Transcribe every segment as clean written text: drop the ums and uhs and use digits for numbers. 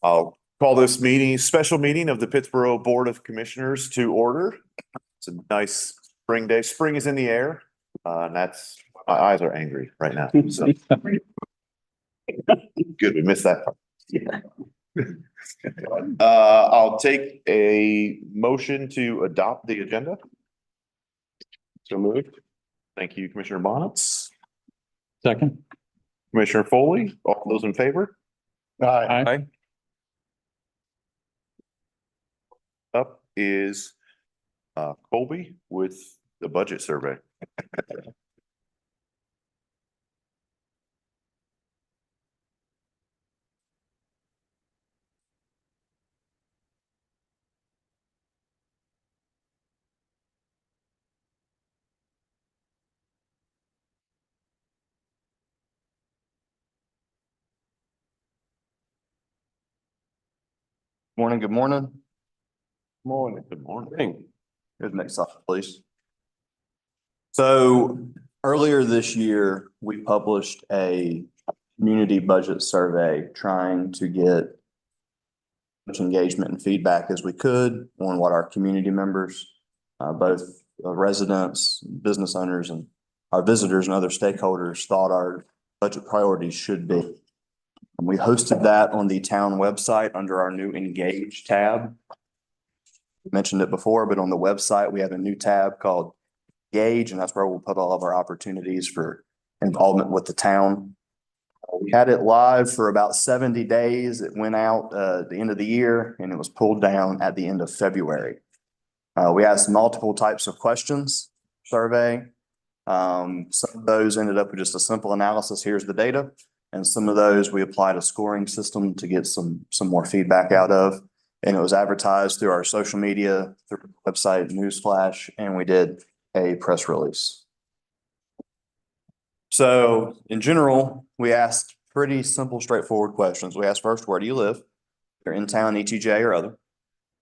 I'll call this special meeting of the Pittsboro Board of Commissioners to order. It's a nice spring day. Spring is in the air. And my eyes are angry right now. So good, we missed that part. Yeah. I'll take a motion to adopt the agenda. So moved. Thank you, Commissioner Bonnets. Second. Commissioner Foley, all those in favor? Aye. Up is Colby with the budget survey. Morning, good morning. Morning. Good morning. Here's the next slide, please. So earlier this year, we published a community budget survey trying to get much engagement and feedback as we could on what our community members, both residents, business owners, and our visitors and other stakeholders thought our budget priorities should be. We hosted that on the town website under our new Engage tab. Mentioned it before, but on the website, we have a new tab called Engage, and that's where we'll put all of our opportunities for involvement with the town. We had it live for about 70 days. It went out at the end of the year, and it was pulled down at the end of February. We asked multiple types of questions, survey. Some of those ended up with just a simple analysis. Here's the data. And some of those we applied a scoring system to get some more feedback out of. And it was advertised through our social media, through the website, newsflash, and we did a press release. So in general, we asked pretty simple, straightforward questions. We asked first, where do you live? If you're in town, ETJ or other.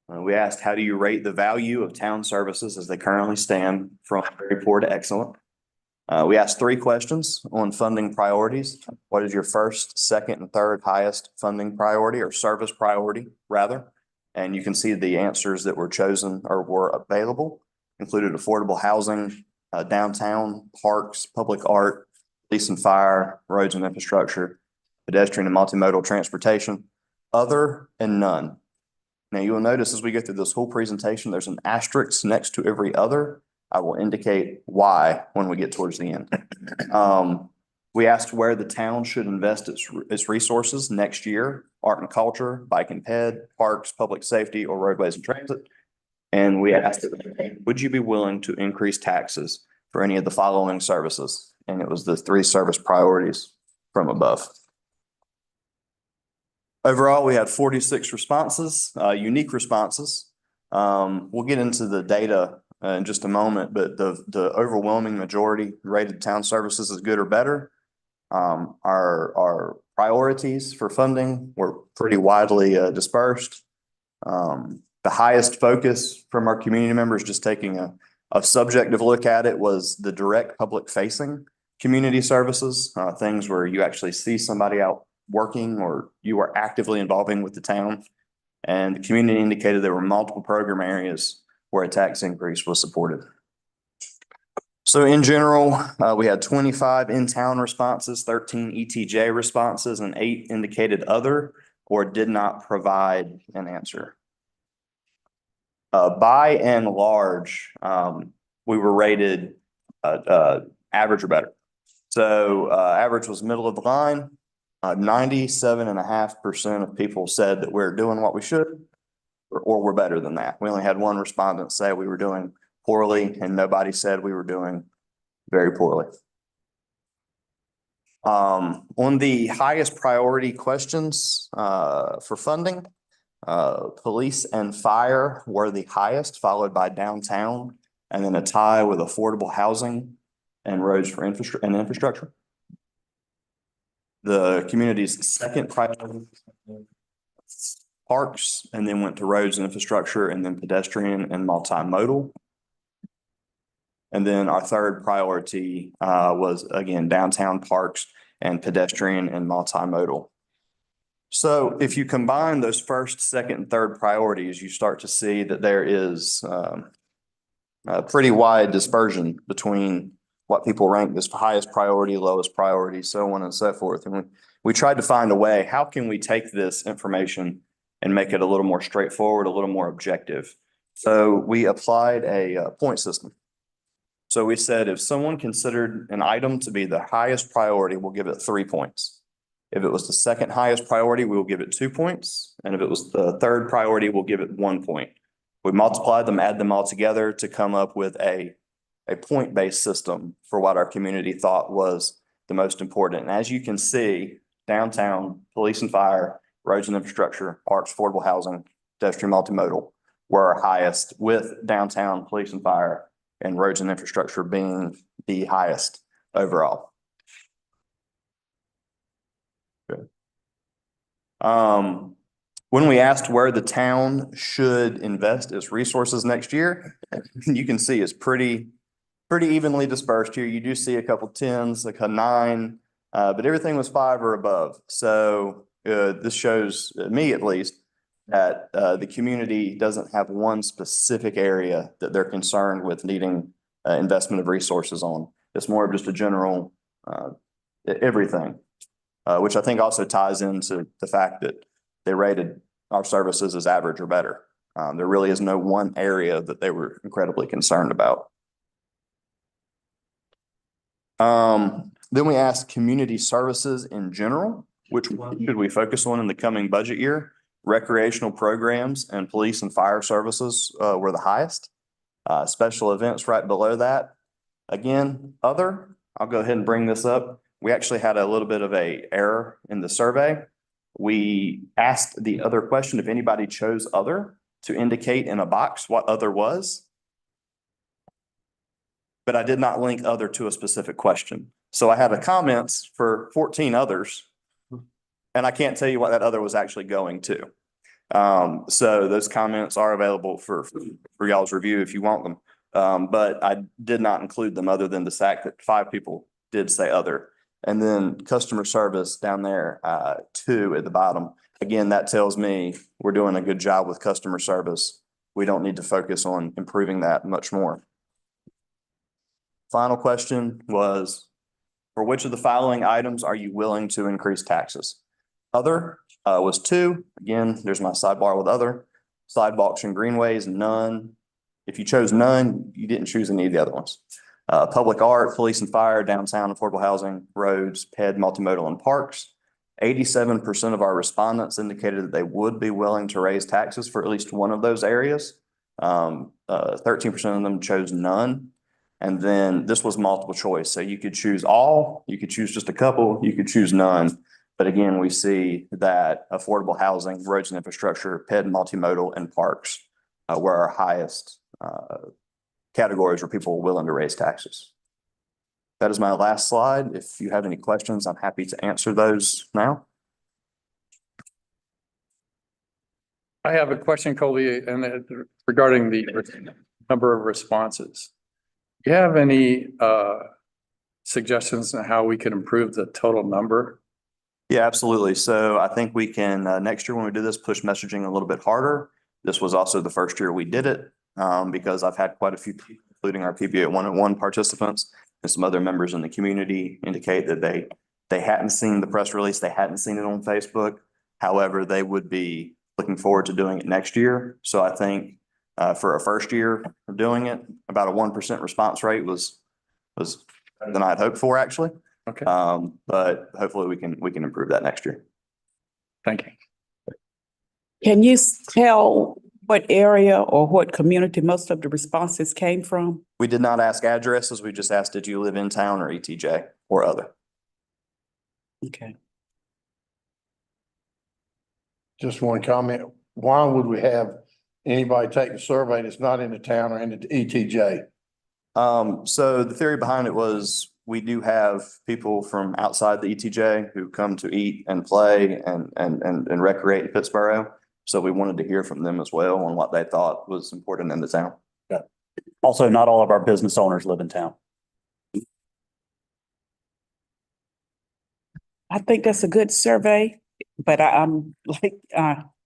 We asked, how do you rate the value of town services as they currently stand from very poor to excellent? We asked 3 questions on funding priorities. What is your first, second, and third highest funding priority, or service priority rather? And you can see the answers that were chosen or were available included affordable housing, downtown, parks, public art, police and fire, roads and infrastructure, pedestrian and multimodal transportation, other, and none. Now you will notice as we go through this whole presentation, there's an asterisk next to every other. I will indicate why when we get towards the end. We asked where the town should invest its resources next year: art and culture, bike and ped, parks, public safety, or roadways and transit. And we asked, would you be willing to increase taxes for any of the following services? And it was the 3 service priorities from above. Overall, we had 46 responses, unique responses. We'll get into the data in just a moment, but the overwhelming majority rated town services as good or better. Our priorities for funding were pretty widely dispersed. The highest focus from our community members, just taking a subjective look at it, was the direct public facing community services, things where you actually see somebody out working or you are actively involving with the town. And the community indicated there were multiple program areas where a tax increase was supported. So in general, we had 25 in-town responses, 13 ETJ responses, and 8 indicated other or did not provide an answer. By and large, we were rated average or better. So average was middle of the line. 97.5% of people said that we're doing what we should, or we're better than that. We only had 1 respondent say we were doing poorly, and nobody said we were doing very poorly. On the highest priority questions for funding, police and fire were the highest, followed by downtown, and then a tie with affordable housing and roads for infrastructure. The community's second priority, parks, and then went to roads and infrastructure, and then pedestrian and multimodal. And then our third priority was, again, downtown, parks, and pedestrian and multimodal. So if you combine those first, second, and third priorities, you start to see that there is a pretty wide dispersion between what people rank as highest priority, lowest priority, so on and so forth. And we tried to find a way, how can we take this information and make it a little more straightforward, a little more objective? So we applied a point system. So we said if someone considered an item to be the highest priority, we'll give it 3 points. If it was the second highest priority, we will give it 2 points. And if it was the third priority, we'll give it 1 point. We multiplied them, add them all together to come up with a point-based system for what our community thought was the most important. And as you can see, downtown, police and fire, roads and infrastructure, parks, affordable housing, pedestrian multimodal were our highest, with downtown, police and fire, and roads and infrastructure being the highest overall. Good. When we asked where the town should invest its resources next year, you can see it's pretty evenly dispersed here. You do see a couple tens, like a 9, but everything was 5 or above. So this shows me at least that the community doesn't have one specific area that they're concerned with needing investment of resources on. It's more of just a general everything, which I think also ties into the fact that they rated our services as average or better. There really is no one area that they were incredibly concerned about. Then we asked community services in general, which one should we focus on in the coming budget year? Recreational programs and police and fire services were the highest. Special events right below that. Again, other, I'll go ahead and bring this up. We actually had a little bit of a error in the survey. We asked the other question if anybody chose other to indicate in a box what other was. But I did not link other to a specific question. So I had a comments for 14 others, and I can't tell you what that other was actually going to. So those comments are available for y'all's review if you want them. But I did not include them other than the fact that 5 people did say other. And then customer service down there, 2 at the bottom. Again, that tells me we're doing a good job with customer service. We don't need to focus on improving that much more. Final question was, for which of the following items are you willing to increase taxes? Other was 2. Again, there's my sidebar with other. Sidewalks and greenways, none. If you chose none, you didn't choose any of the other ones. Public art, police and fire, downtown, affordable housing, roads, PED, multimodal, and parks. 87% of our respondents indicated that they would be willing to raise taxes for at least one of those areas. 13% of them chose none. And then this was multiple choice. So you could choose all, you could choose just a couple, you could choose none. But again, we see that affordable housing, roads and infrastructure, PED, multimodal, and parks were our highest categories where people were willing to raise taxes. That is my last slide. If you have any questions, I'm happy to answer those now. I have a question, Colby, and regarding the number of responses. Do you have any suggestions on how we can improve the total number? Yeah, absolutely. So I think we can, next year when we do this, push messaging a little bit harder. This was also the first year we did it because I've had quite a few people, including our PBA 101 participants and some other members in the community indicate that they hadn't seen the press release, they hadn't seen it on Facebook. However, they would be looking forward to doing it next year. So I think for a first year of doing it, about a 1% response rate was better than I'd hoped for, actually. Okay. But hopefully we can improve that next year. Thank you. Can you tell what area or what community most of the responses came from? We did not ask addresses. We just asked, did you live in town or ETJ or other? Okay. Just one comment. Why would we have anybody take the survey that's not in the town or in the ETJ? So the theory behind it was we do have people from outside the ETJ who come to eat and play and recreate in Pittsboro. So we wanted to hear from them as well on what they thought was important in the town. Yeah. Also, not all of our business owners live in town. I think that's a good survey. But I'm like,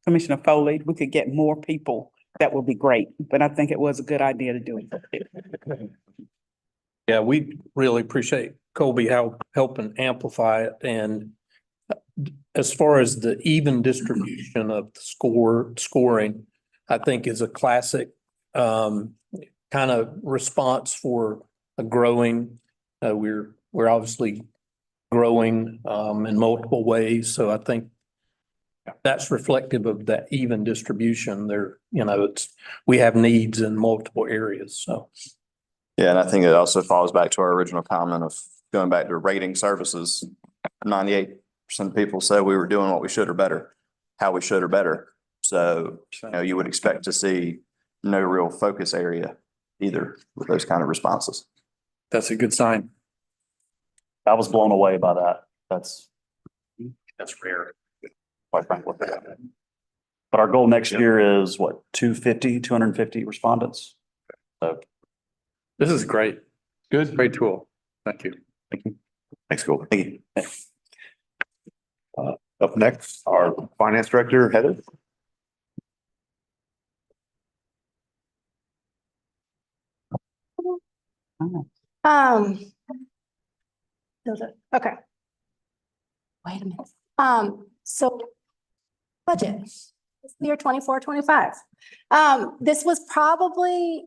Commissioner Foley, we could get more people. That would be great, but I think it was a good idea to do it. Yeah, we really appreciate Colby helping amplify it. And as far as the even distribution of the scoring, I think is a classic kind of response for a growing. We're obviously growing in multiple ways. So I think that's reflective of that even distribution there. We have needs in multiple areas. So. Yeah, and I think it also falls back to our original comment of going back to rating services. 98% of people said we were doing what we should or better, how we should or better. So, you would expect to see no real focus area either with those kind of responses. That's a good sign. I was blown away by that. That's Rare. quite frankly. But our goal next year is what, 250 respondents? So This is great. Good, great tool. Thank you. Thanks, Colby. Thank you. Up next, our finance director, Heather. Okay. Wait a minute. So budget, year 24-25. This was probably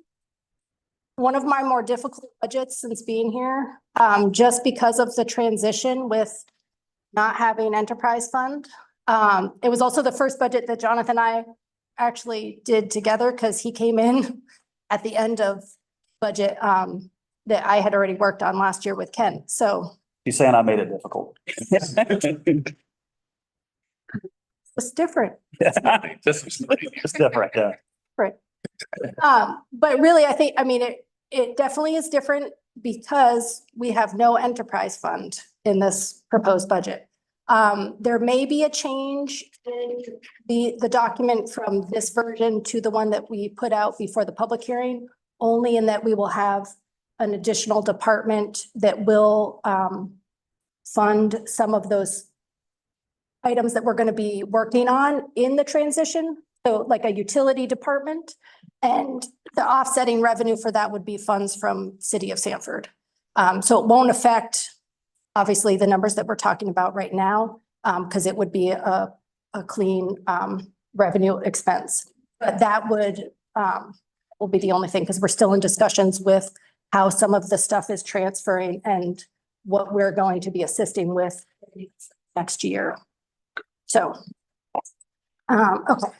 one of my more difficult budgets since being here, just because of the transition with not having enterprise fund. It was also the first budget that Jonathan and I actually did together because he came in at the end of budget that I had already worked on last year with Ken. So he's saying I made it difficult. it's different. It's different, yeah. Right. But really, it definitely is different because we have no enterprise fund in this proposed budget. There may be a change in the document from this version to the one that we put out before the public hearing, only in that we will have an additional department that will fund some of those items that we're going to be working on in the transition. So like a utility department, and the offsetting revenue for that would be funds from City of Sanford. So it won't affect, obviously, the numbers that we're talking about right now, because it would be a clean revenue expense. But that will be the only thing, because we're still in discussions with how some of the stuff is transferring and what we're going to be assisting with next year. So, okay.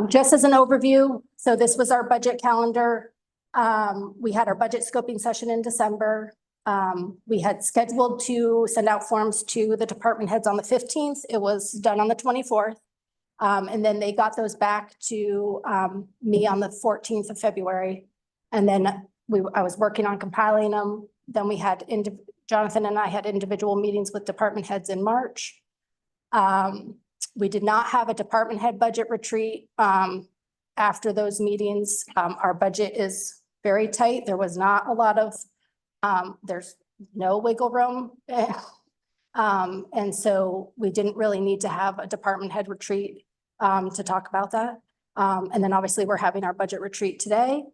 Just as an overview, so this was our budget calendar. We had our budget scoping session in December. We had scheduled to send out forms to the department heads on the 15th. It was done on the 24th. And then they got those back to me on the 14th of February. And then I was working on compiling them. Then we had Jonathan and I had individual meetings with department heads in March. We did not have a department head budget retreat after those meetings. Our budget is very tight. There was not a lot of, there's no wiggle room. And so we didn't really need to have a department head retreat to talk about that. And then obviously we're having our budget retreat today.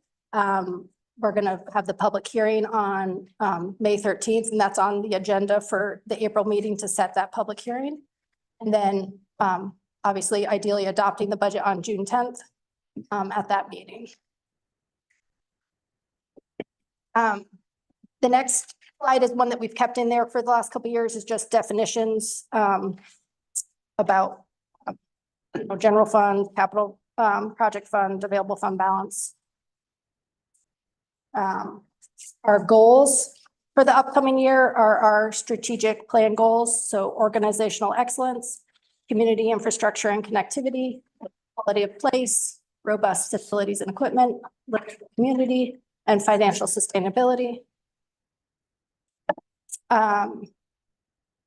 We're going to have the public hearing on May 13th, and that's on the agenda for the April meeting to set that public hearing. And then obviously ideally adopting the budget on June 10th at that meeting. The next slide is one that we've kept in there for the last couple of years, is just definitions about general fund, capital project fund, available fund balance. Our goals for the upcoming year are our strategic plan goals. So organizational excellence, community infrastructure and connectivity, quality of place, robust facilities and equipment, community, and financial sustainability.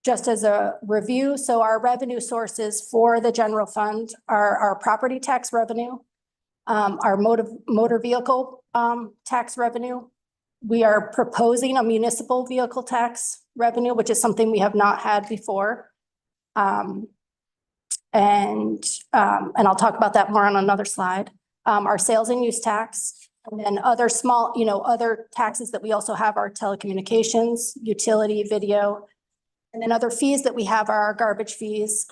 Just as a review, so our revenue sources for the general fund are our property tax revenue, our motor vehicle tax revenue. We are proposing a municipal vehicle tax revenue, which is something we have not had before. And I'll talk about that more on another slide. Our sales and use tax, and then other small, other taxes that we also have are telecommunications, utility, video. And then other fees that we have are our garbage fees,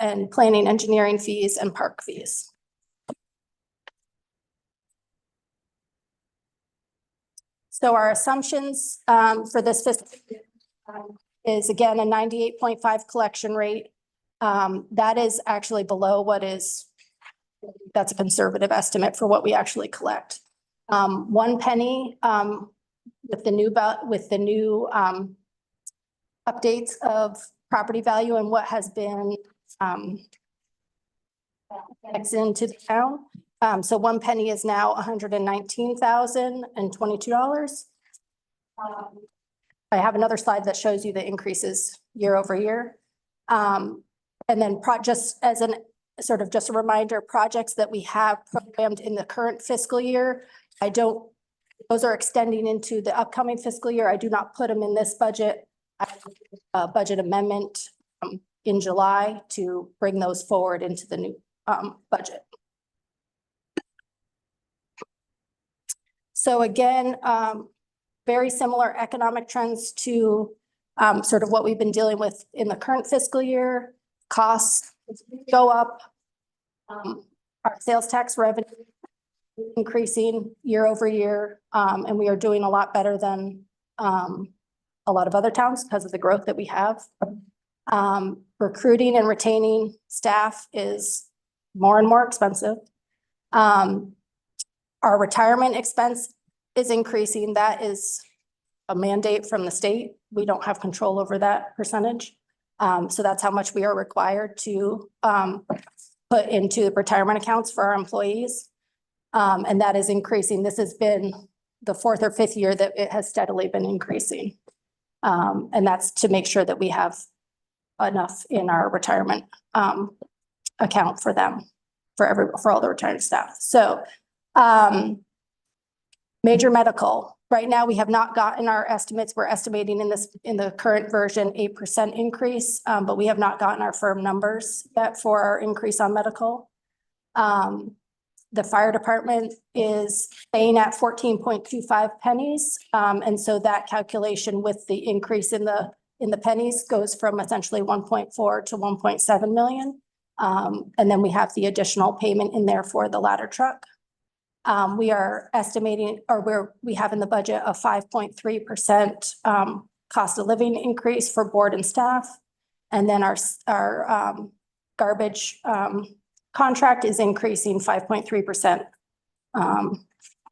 and planning, engineering fees and park fees. So our assumptions for this fiscal year is again a 98.5 collection rate. That is actually below that's a conservative estimate for what we actually collect. 1 penny with the new updates of property value and what has been annexed into the town. So 1 penny is now $119,022. I have another slide that shows you the increases year over year. And then just as a reminder, projects that we have programmed in the current fiscal year, those are extending into the upcoming fiscal year. I do not put them in this budget. I have a budget amendment in July to bring those forward into the new budget. So again, very similar economic trends to sort of what we've been dealing with in the current fiscal year. Costs go up. Our sales tax revenue increasing year over year, and we are doing a lot better than a lot of other towns because of the growth that we have. Recruiting and retaining staff is more and more expensive. Our retirement expense is increasing. That is a mandate from the state. We don't have control over that percentage. So that's how much we are required to put into the retirement accounts for our employees. And that is increasing. This has been the 4th or 5th year that it has steadily been increasing. And that's to make sure that we have enough in our retirement account for them, for all the retired staff. So major medical, right now we have not gotten our estimates. We're estimating in the current version 8% increase, but we have not gotten our firm numbers yet for our increase on medical. The fire department is paying at 14.25 pennies. And so that calculation with the increase in the pennies goes from essentially 1.4 to 1.7 million. And then we have the additional payment in there for the ladder truck. We are estimating, we have in the budget a 5.3% cost of living increase for board and staff. And then our garbage contract is increasing 5.3%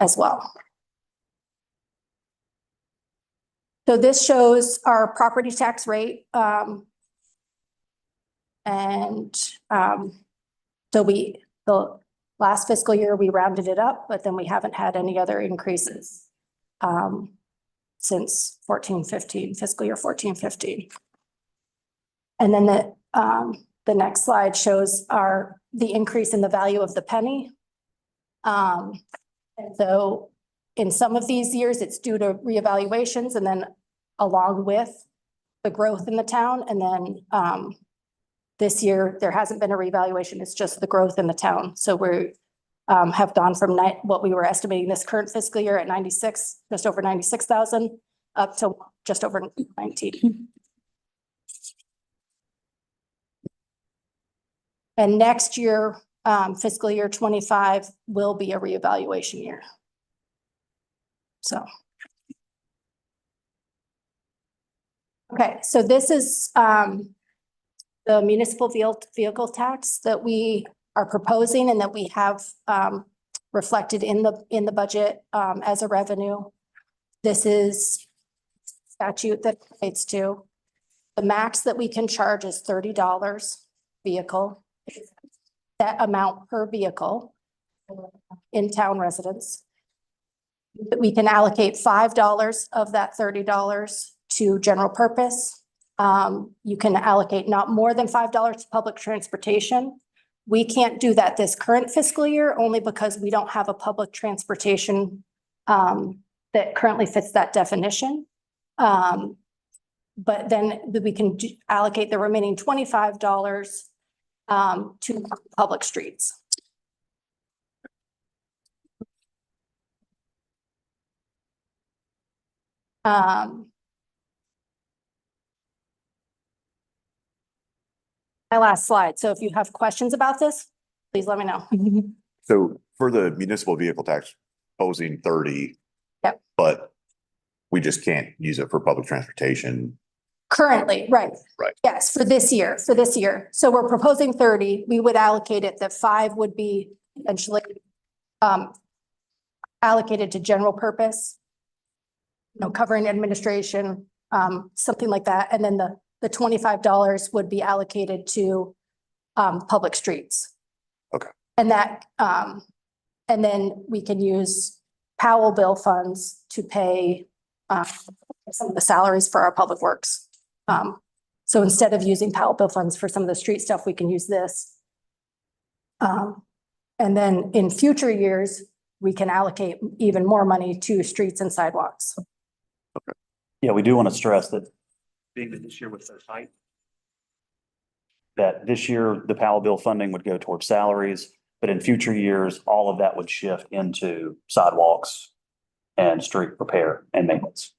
as well. So this shows our property tax rate. So the last fiscal year, we rounded it up, but then we haven't had any other increases since fiscal year 14-15. And then the next slide shows the increase in the value of the penny. And so in some of these years, it's due to reevaluations and then along with the growth in the town. And then this year, there hasn't been a reevaluation. It's just the growth in the town. So we have gone from what we were estimating this current fiscal year at 96, just over 96,000 up to just over 19. And next year, fiscal year 25 will be a reevaluation year. So. Okay, so this is the municipal vehicle tax that we are proposing and that we have reflected in the budget as a revenue. This is statute that relates to the max that we can charge is $30 vehicle. That amount per vehicle in town residents. We can allocate $5 of that $30 to general purpose. You can allocate not more than $5 to public transportation. We can't do that this current fiscal year only because we don't have a public transportation that currently fits that definition. but then we can allocate the remaining $25 to public streets. My last slide. So if you have questions about this, please let me know. So for the municipal vehicle tax, posing 30. Yep. But we just can't use it for public transportation. Currently, right. Right. Yes, for this year. So we're proposing 30. We would allocate it, that 5 would be eventually allocated to general purpose, covering administration, something like that. And then the $25 would be allocated to public streets. Okay. And that, and then we can use Powell bill funds to pay some of the salaries for our public works. So instead of using Powell bill funds for some of the street stuff, we can use this. And then in future years, we can allocate even more money to streets and sidewalks. Yeah, we do want to stress that being that this year was so tight, that this year, the Powell bill funding would go towards salaries, but in future years, all of that would shift into sidewalks and street repair and maintenance.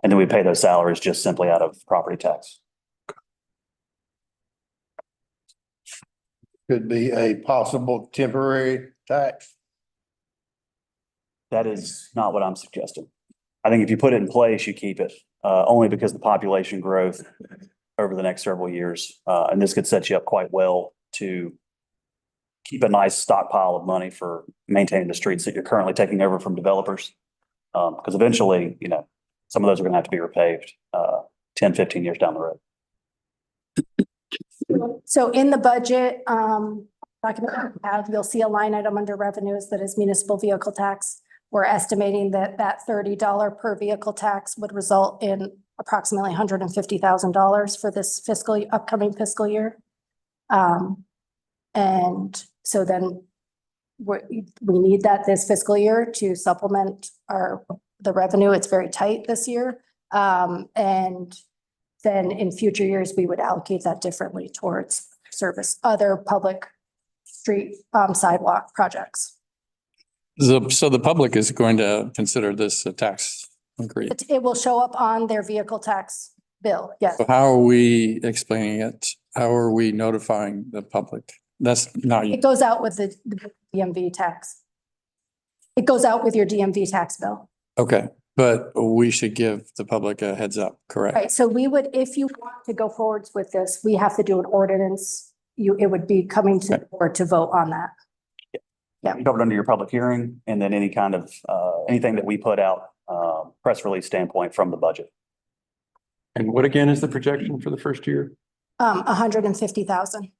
And then we pay those salaries just simply out of property tax. Could be a possible temporary tax. That is not what I'm suggesting. I think if you put it in place, you keep it, only because the population growth over the next several years, and this could set you up quite well to keep a nice stockpile of money for maintaining the streets that you're currently taking over from developers. Because eventually, some of those are going to have to be repaved 10, 15 years down the road. So in the budget document we have, you'll see a line item under revenues that is municipal vehicle tax. We're estimating that $30 per vehicle tax would result in approximately $150,000 for this upcoming fiscal year. And so then we need that this fiscal year to supplement the revenue. It's very tight this year. And then in future years, we would allocate that differently towards other public street sidewalk projects. So the public is going to consider this a tax increase. It will show up on their vehicle tax bill, yes. So how are we explaining it? How are we notifying the public? That's not. It goes out with the DMV tax. It goes out with your DMV tax bill. Okay, but we should give the public a heads up, correct? Right, so we would, if you want to go forwards with this, we have to do an ordinance. It would be coming to the board to vote on that. Yeah. Covered under your public hearing, and then any kind of, anything that we put out, press release standpoint from the budget. And what again is the projection for the first year? 150,000.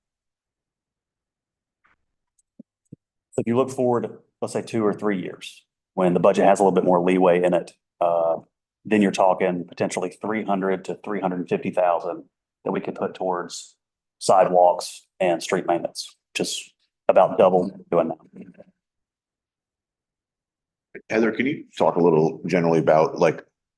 If you look forward, let's say 2 or 3 years, when the budget has a little bit more leeway in it, then you're talking potentially 300 to 350,000 that we could put towards sidewalks and street maintenance, just about double doing that. Heather, can you talk a little generally about,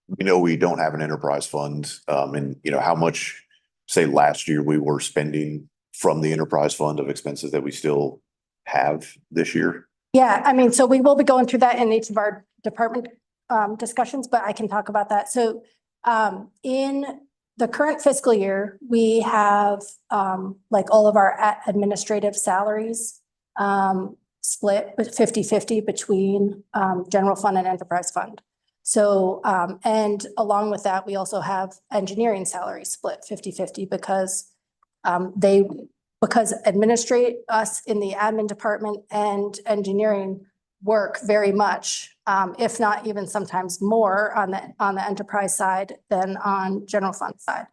we don't have an enterprise fund, and how much, say last year we were spending from the enterprise fund of expenses that we still have this year? Yeah, I mean, so we will be going through that in each of our department discussions, but I can talk about that. So in the current fiscal year, we have all of our administrative salaries split 50-50 between general fund and enterprise fund. So and along with that, we also have engineering salaries split 50-50 because administrate us in the admin department and engineering work very much, if not even sometimes more on the enterprise side than on general fund side.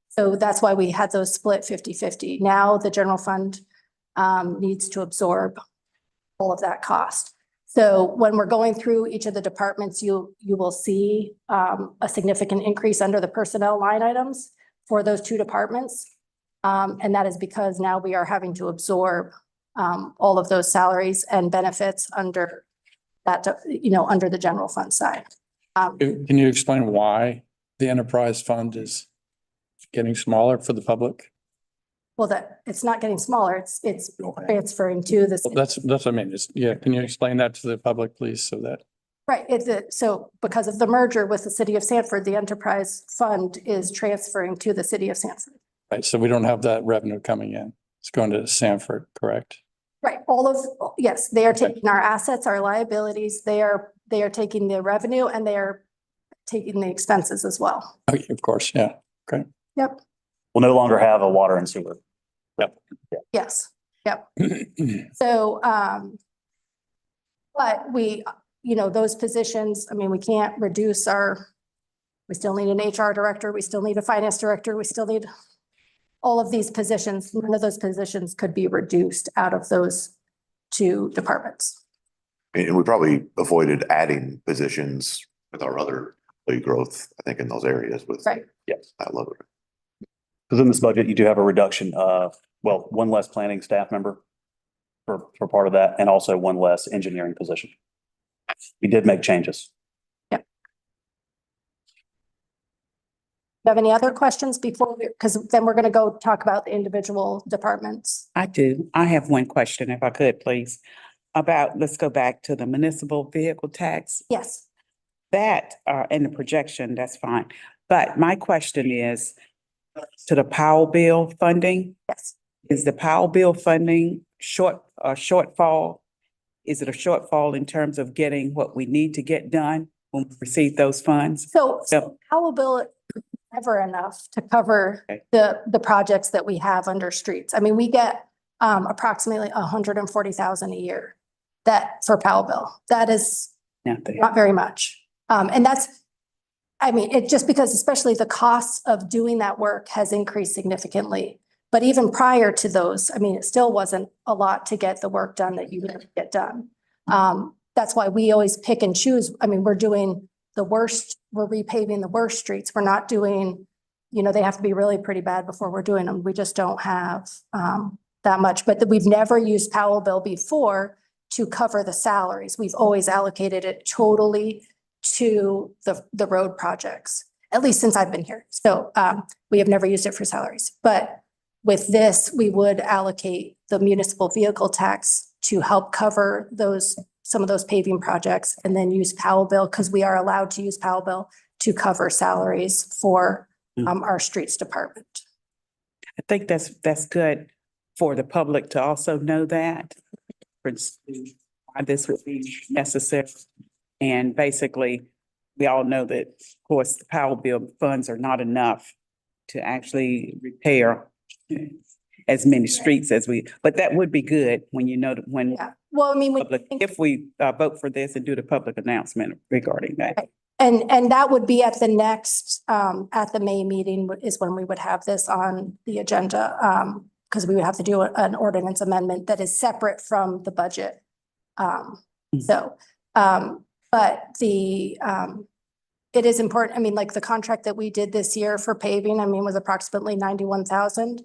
So that's why we had those split 50-50. Now the general fund needs to absorb all of that cost. So when we're going through each of the departments, you will see a significant increase under the personnel line items for those 2 departments. And that is because now we are having to absorb all of those salaries and benefits under that, under the general fund side. Can you explain why the enterprise fund is getting smaller for the public? Well, that, it's not getting smaller, it's transferring to the. Well, that's what I mean. Yeah, can you explain that to the public, please, so that, Right, so because of the merger with the city of Sanford, the enterprise fund is transferring to the city of Sanford. right, so we don't have that revenue coming in. It's going to Sanford, correct? Right, yes, they are taking our assets, our liabilities, they are taking the revenue and they are taking the expenses as well. Okay, of course, yeah. Yep, We'll no longer have a water and sewer. yes, yep. So, but we, those positions, I mean, we can't reduce we still need an HR director, we still need a finance director, we still need all of these positions. None of those positions could be reduced out of those two departments. And we probably avoided adding positions with our other employee growth, I think, in those areas with. Right. Yes. I love it. Because in this budget, you do have a reduction of, well, one less planning staff member for part of that, and also one less engineering position. We did make changes. You have any other questions before because then we're going to go talk about the individual departments. I do. I have one question, if I could, please, let's go back to the municipal vehicle tax. Yes. That, in the projection, that's fine. But my question is to the Powell bill funding. Yes. Is the Powell bill funding shortfall? Is it a shortfall in terms of getting what we need to get done when we receive those funds? So So, Powell bill is never enough to cover Okay. the projects that we have under streets. I mean, we get approximately 140,000 a year for Powell bill. That is nothing. not very much. And it just because especially the cost of doing that work has increased significantly. But even prior to those, I mean, it still wasn't a lot to get the work done that you would get done. That's why we always pick and choose. I mean, we're repaving the worst streets. We're not doing, they have to be really pretty bad before we're doing them. We just don't have that much, but we've never used Powell bill before to cover the salaries. We've always allocated it totally to the road projects, at least since I've been here. So we have never used it for salaries, but with this, we would allocate the municipal vehicle tax to help cover some of those paving projects and then use Powell bill because we are allowed to use Powell bill to cover salaries for our streets department. I think that's good for the public to also know that. For instance, why this would be necessary. And basically, we all know that, of course, the Powell bill funds are not enough to actually repair as many streets but that would be good when when Yeah, well, I mean, if we vote for this and do the public announcement regarding that. and that would be at the next, at the May meeting is when we would have this on the agenda. Because we would have to do an ordinance amendment that is separate from the budget. But it is important. I mean, like the contract that we did this year for paving, was approximately 91,000.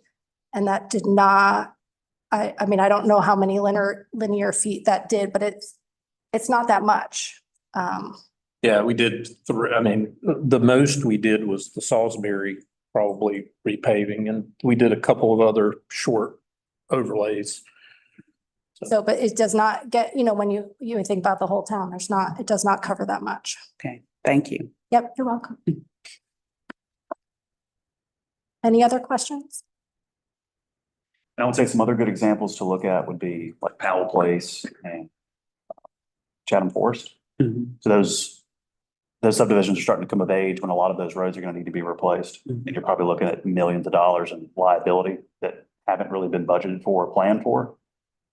And that did not, I don't know how many linear feet that did, but it's not that much. Yeah, we did the most we did was the Salisbury probably repaving, and we did a couple of other short overlays. So, but it does not get, when you think about the whole town, it does not cover that much. Okay, thank you. Yep, you're welcome. Any other questions? I would say some other good examples to look at would be like Powell Place and Chatham Forest. So those subdivisions are starting to come of age when a lot of those roads are going to need to be replaced. And you're probably looking at millions of dollars in liability that haven't really been budgeted for or planned for.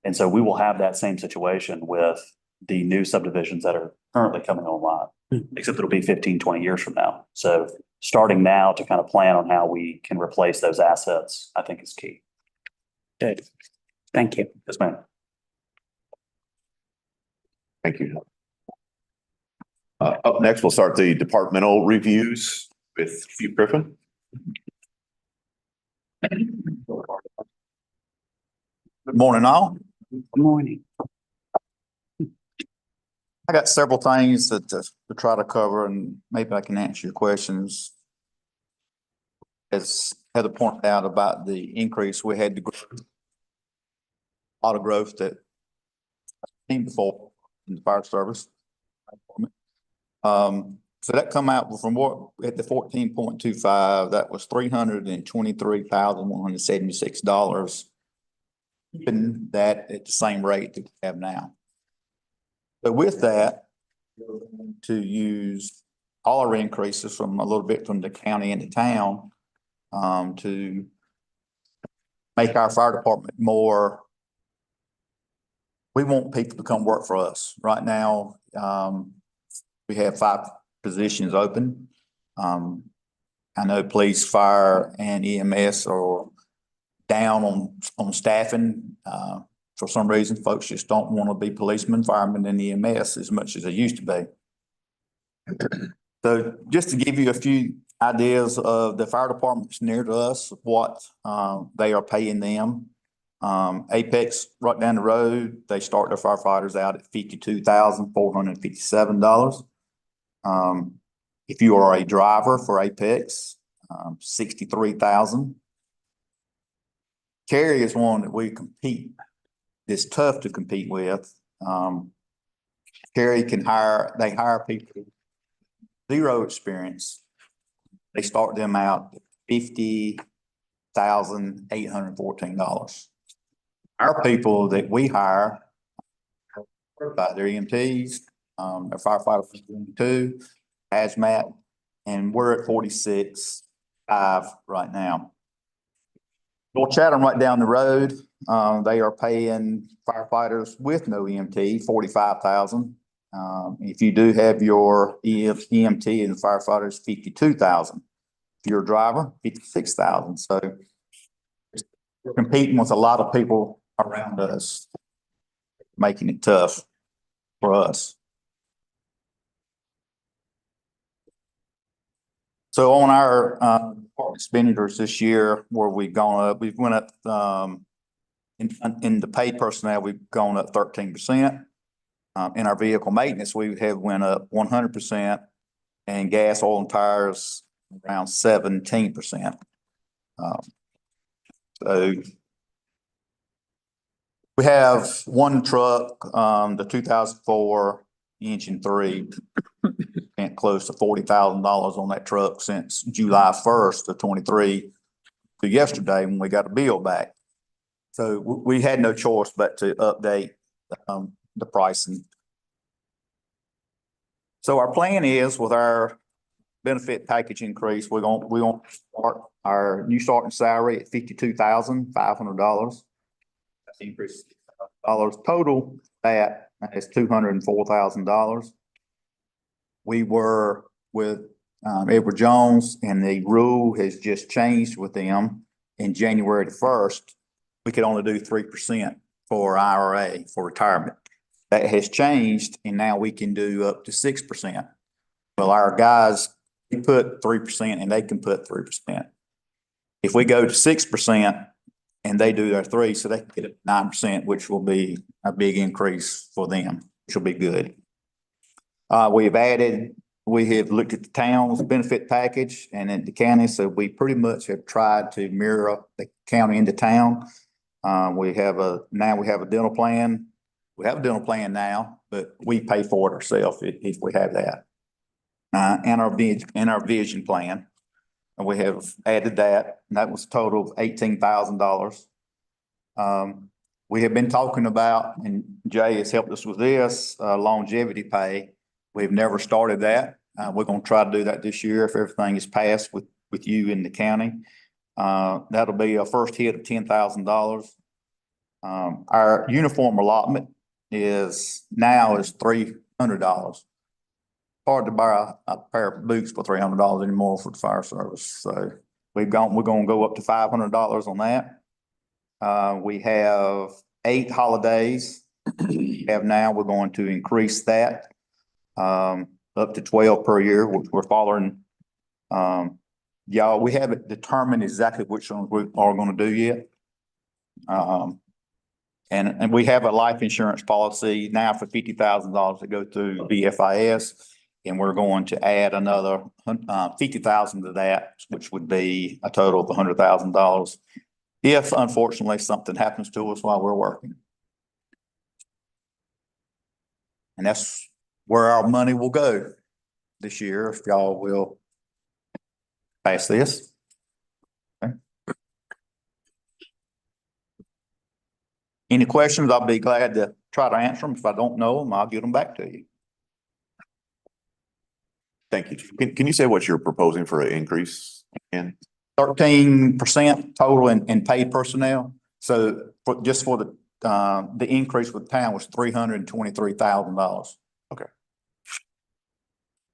And so we will have that same situation with the new subdivisions that are currently coming online, except it'll be 15, 20 years from now. So starting now to kind of plan on how we can replace those assets, I think is key. Good. Thank you. Yes, ma'am. Thank you. Up next, we'll start the departmental reviews with Chief Griffin. Good morning, all. Good morning. I got several things to try to cover, and maybe I can answer your questions as Heather pointed out about the increase, we had a lot of growth that seen before in the fire service. So that come out from what, at the 14.25, that was $323,176. Keeping that at the same rate that we have now. So with that, we're going to use all our increases from a little bit from the county into town, to make our fire department more. We want people to come work for us. Right now, we have 5 positions open. I know police, fire, and EMS are down on staffing. For some reason, folks just don't want to be policemen, firemen, and EMS as much as they used to be. So just to give you a few ideas of the fire departments near to us, what they are paying them. Apex, right down the road, they start their firefighters out at $52,457. If you are a driver for Apex, $63,000. Cary is one that we compete. It's tough to compete with. Cary they hire people, 0 experience. They start them out at $50,814. Our people that we hire, by their EMTs, their firefighters too, hazmat, and we're at 46.5 right now. North Chatham right down the road, they are paying firefighters with no EMT $45,000. If you do have your EMT and firefighters, $52,000. If you're a driver, $56,000. So we're competing with a lot of people around us, making it tough for us. So on our expenditures this year, where we've gone up, we've went up in the paid personnel, we've gone up 13%. In our vehicle maintenance, we have went up 100%, and gas, oil, and tires around 17%. So we have one truck, the 2004 engine 3, spent close to $40,000 on that truck since July 1st of 23 to yesterday when we got a bill back. So we had no choice but to update the pricing. So our plan is, with our benefit package increase, we're going to start our new starting salary at $52,500. That's increase $6,000 total. That is $204,000. We were with Edward Jones, and the rule has just changed with them. In January the 1st, we could only do 3% for IRA for retirement. That has changed, and now we can do up to 6%. Well, our guys can put 3%, and they can put 3%. If we go to 6% and they do their 3%, so they can get up to 9%, which will be a big increase for them, which will be good. We have looked at the town's benefit package and at the county, so we pretty much have tried to mirror the county into town. Now we have a dental plan. We have a dental plan now, but we pay for it ourselves if we have that. And our vision plan. And we have added that, and that was a total of $18,000. We have been talking about, and Jay has helped us with this, longevity pay. We've never started that. We're going to try to do that this year if everything is passed with you in the county. That'll be a first hit of $10,000. Our uniform allotment is $300. Hard to buy a pair of boots for $300 anymore for the fire service. So we're going to go up to $500 on that. We have 8 holidays. We're going to increase that up to 12 per year, which we're following. We haven't determined exactly which ones we are going to do yet. And we have a life insurance policy now for $50,000 to go through BFIS. And we're going to add another 50,000 to that, which would be a total of $100,000. If unfortunately something happens to us while we're working. And that's where our money will go this year, if y'all will pass this. Okay. Any questions? I'll be glad to try to answer them. If I don't know them, I'll get them back to you. Thank you. Can you say what you're proposing for an increase in? 13% total in paid personnel. So just for the increase with town was $323,000.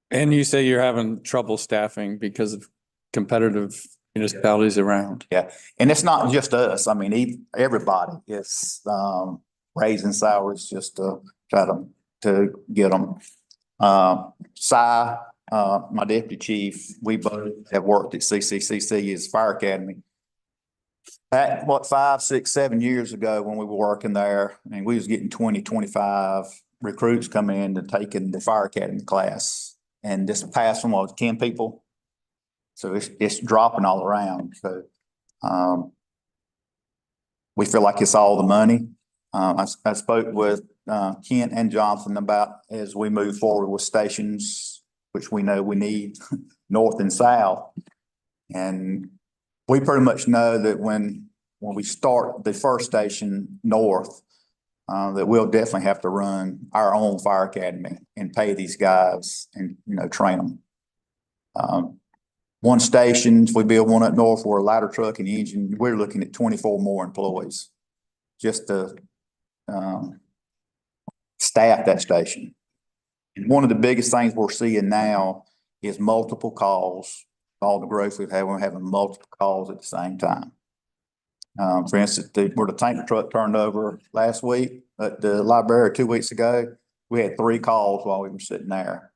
And you say you're having trouble staffing because of competitive municipalities around. And it's not just us. I mean, everybody is raising salaries just to try to get them. My deputy chief, we both have worked at CCCC as Fire Academy. Back, 5, 6, 7 years ago when we were working there, and we was getting 20, 25 recruits come in and taking the Fire Academy class. And this past one was 10 people. So it's dropping all around. So we feel like it's all the money. I spoke with Kent and Jonathan about as we move forward with stations, which we know we need north and south. And we pretty much know that when we start the first station north, that we'll definitely have to run our own fire academy and pay these guys and, train them. One station, if we build one up north for a ladder truck and engine, we're looking at 24 more employees just to staff that station. And one of the biggest things we're seeing now is multiple calls. All the growth we've had, we're having multiple calls at the same time. For instance, where the tanker truck turned over last week at the library 2 weeks ago, we had 3 calls while we were sitting there.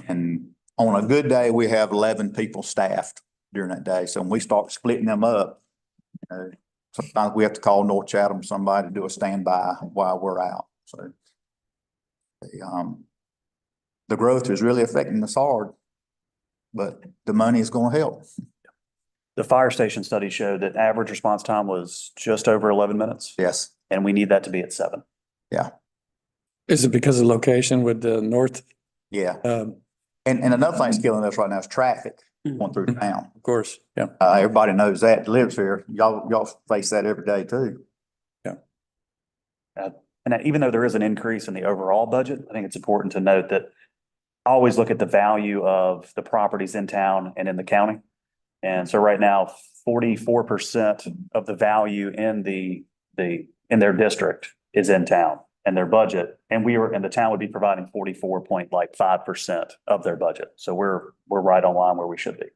And on a good day, we have 11 people staffed during that day. So when we start splitting them up, sometimes we have to call North Chatham, somebody to do a standby while we're out. So the growth is really affecting us hard, but the money is going to help. The fire station study showed that average response time was just over 11 minutes. Yes. And we need that to be at 7. Is it because of location with the north? Yeah. And another thing that's killing us right now is traffic going through town. Of course, yeah. Everybody knows that lives here. Y'all face that every day too. And even though there is an increase in the overall budget, I think it's important to note that I always look at the value of the properties in town and in the county. And so right now, 44% of the value in in their district is in town and their budget. And the town would be providing 44.5% of their budget. So we're right on line where we should be.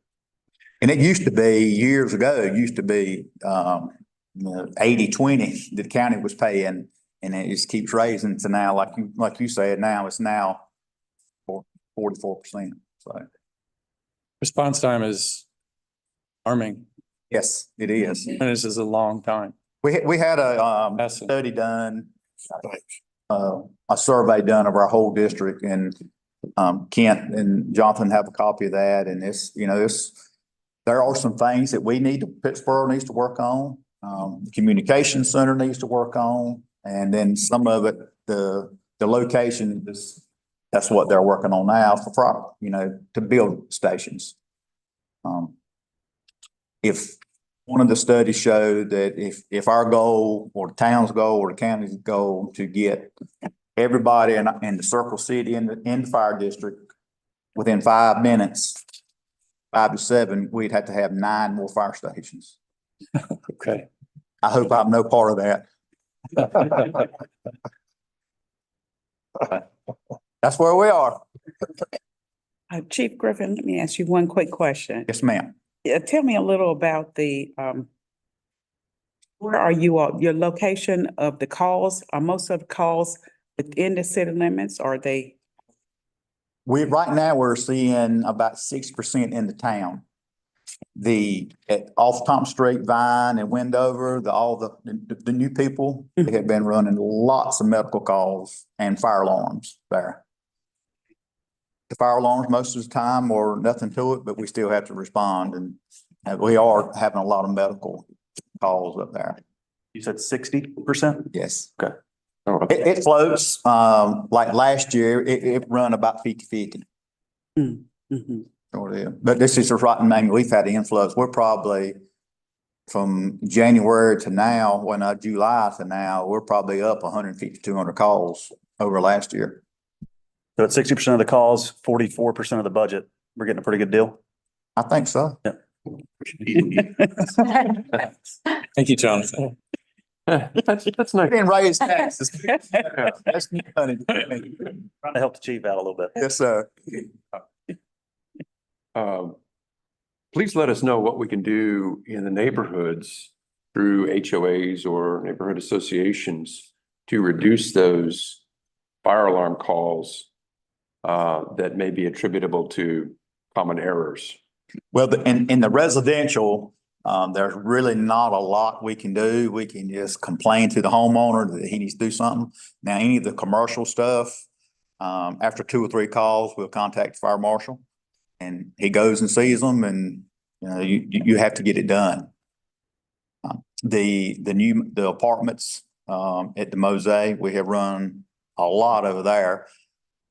And it used to be years ago, it used to be 80-20 the county was paying, and it just keeps raising to now, like you said, now it's now 44%. So Response time is alarming. yes, it is. This is a long time. We had a study done, a survey done of our whole district, and Kent and Jonathan have a copy of that. And there are some things that Pittsburgh needs to work on. The communication center needs to work on, and then some of it, the location that's what they're working on now to build stations. If one of the studies showed that if our goal or the town's goal or the county's goal to get everybody in the Circle City in the fire district within 5 minutes, 5 to 7, we'd have to have 9 more fire stations. Okay. I hope I'm no part of that. That's where we are. Chief Griffin, let me ask you one quick question. Yes, ma'am. Tell me a little about where are you all, your location of the calls? Are most of the calls within the city limits? Or are they? Right now we're seeing about 6% in the town. Off Thompson Street, Vine and Wendover, all the new people, they have been running lots of medical calls and fire alarms there. the fire alarms most of the time or nothing to it, but we still have to respond and we are having a lot of medical calls up there. You said 60%? Yes. Oh, It floats, like last year, it run about 50-50. Mhm. Sort of. But this is a rotten name. We've had the influx. We're probably from January to now, July to now, we're probably up 150, 200 calls over last year. So at 60% of the calls, 44% of the budget, we're getting a pretty good deal. I think so. Thank you, Jonathan. That's nice. Didn't raise taxes. That's new money. Trying to help the chief out a little bit. Yes, sir. Please let us know what we can do in the neighborhoods through HOAs or neighborhood associations to reduce those fire alarm calls that may be attributable to common errors. Well, in the residential, there's really not a lot we can do. We can just complain to the homeowner that he needs to do something. Now, any of the commercial stuff, after 2 or 3 calls, we'll contact the fire marshal. And he goes and sees them and, you know, you have to get it done. The apartments, at the Mosaic, we have run a lot over there.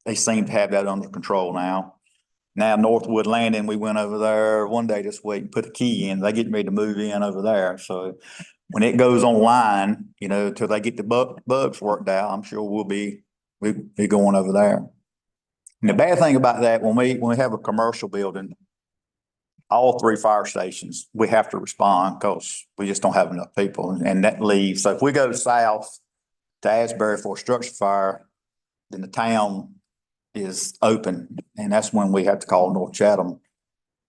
They seem to have that under control now. Now Northwood Landing, we went over there one day this week and put the key in. They get ready to move in over there. So when it goes online, you know, till they get the bugs worked out, I'm sure we'll be going over there. And the bad thing about that, when we have a commercial building, all 3 fire stations, we have to respond because we just don't have enough people, and that leaves. So if we go south to Asbury for a structure fire, then the town is open, and that's when we have to call North Chatham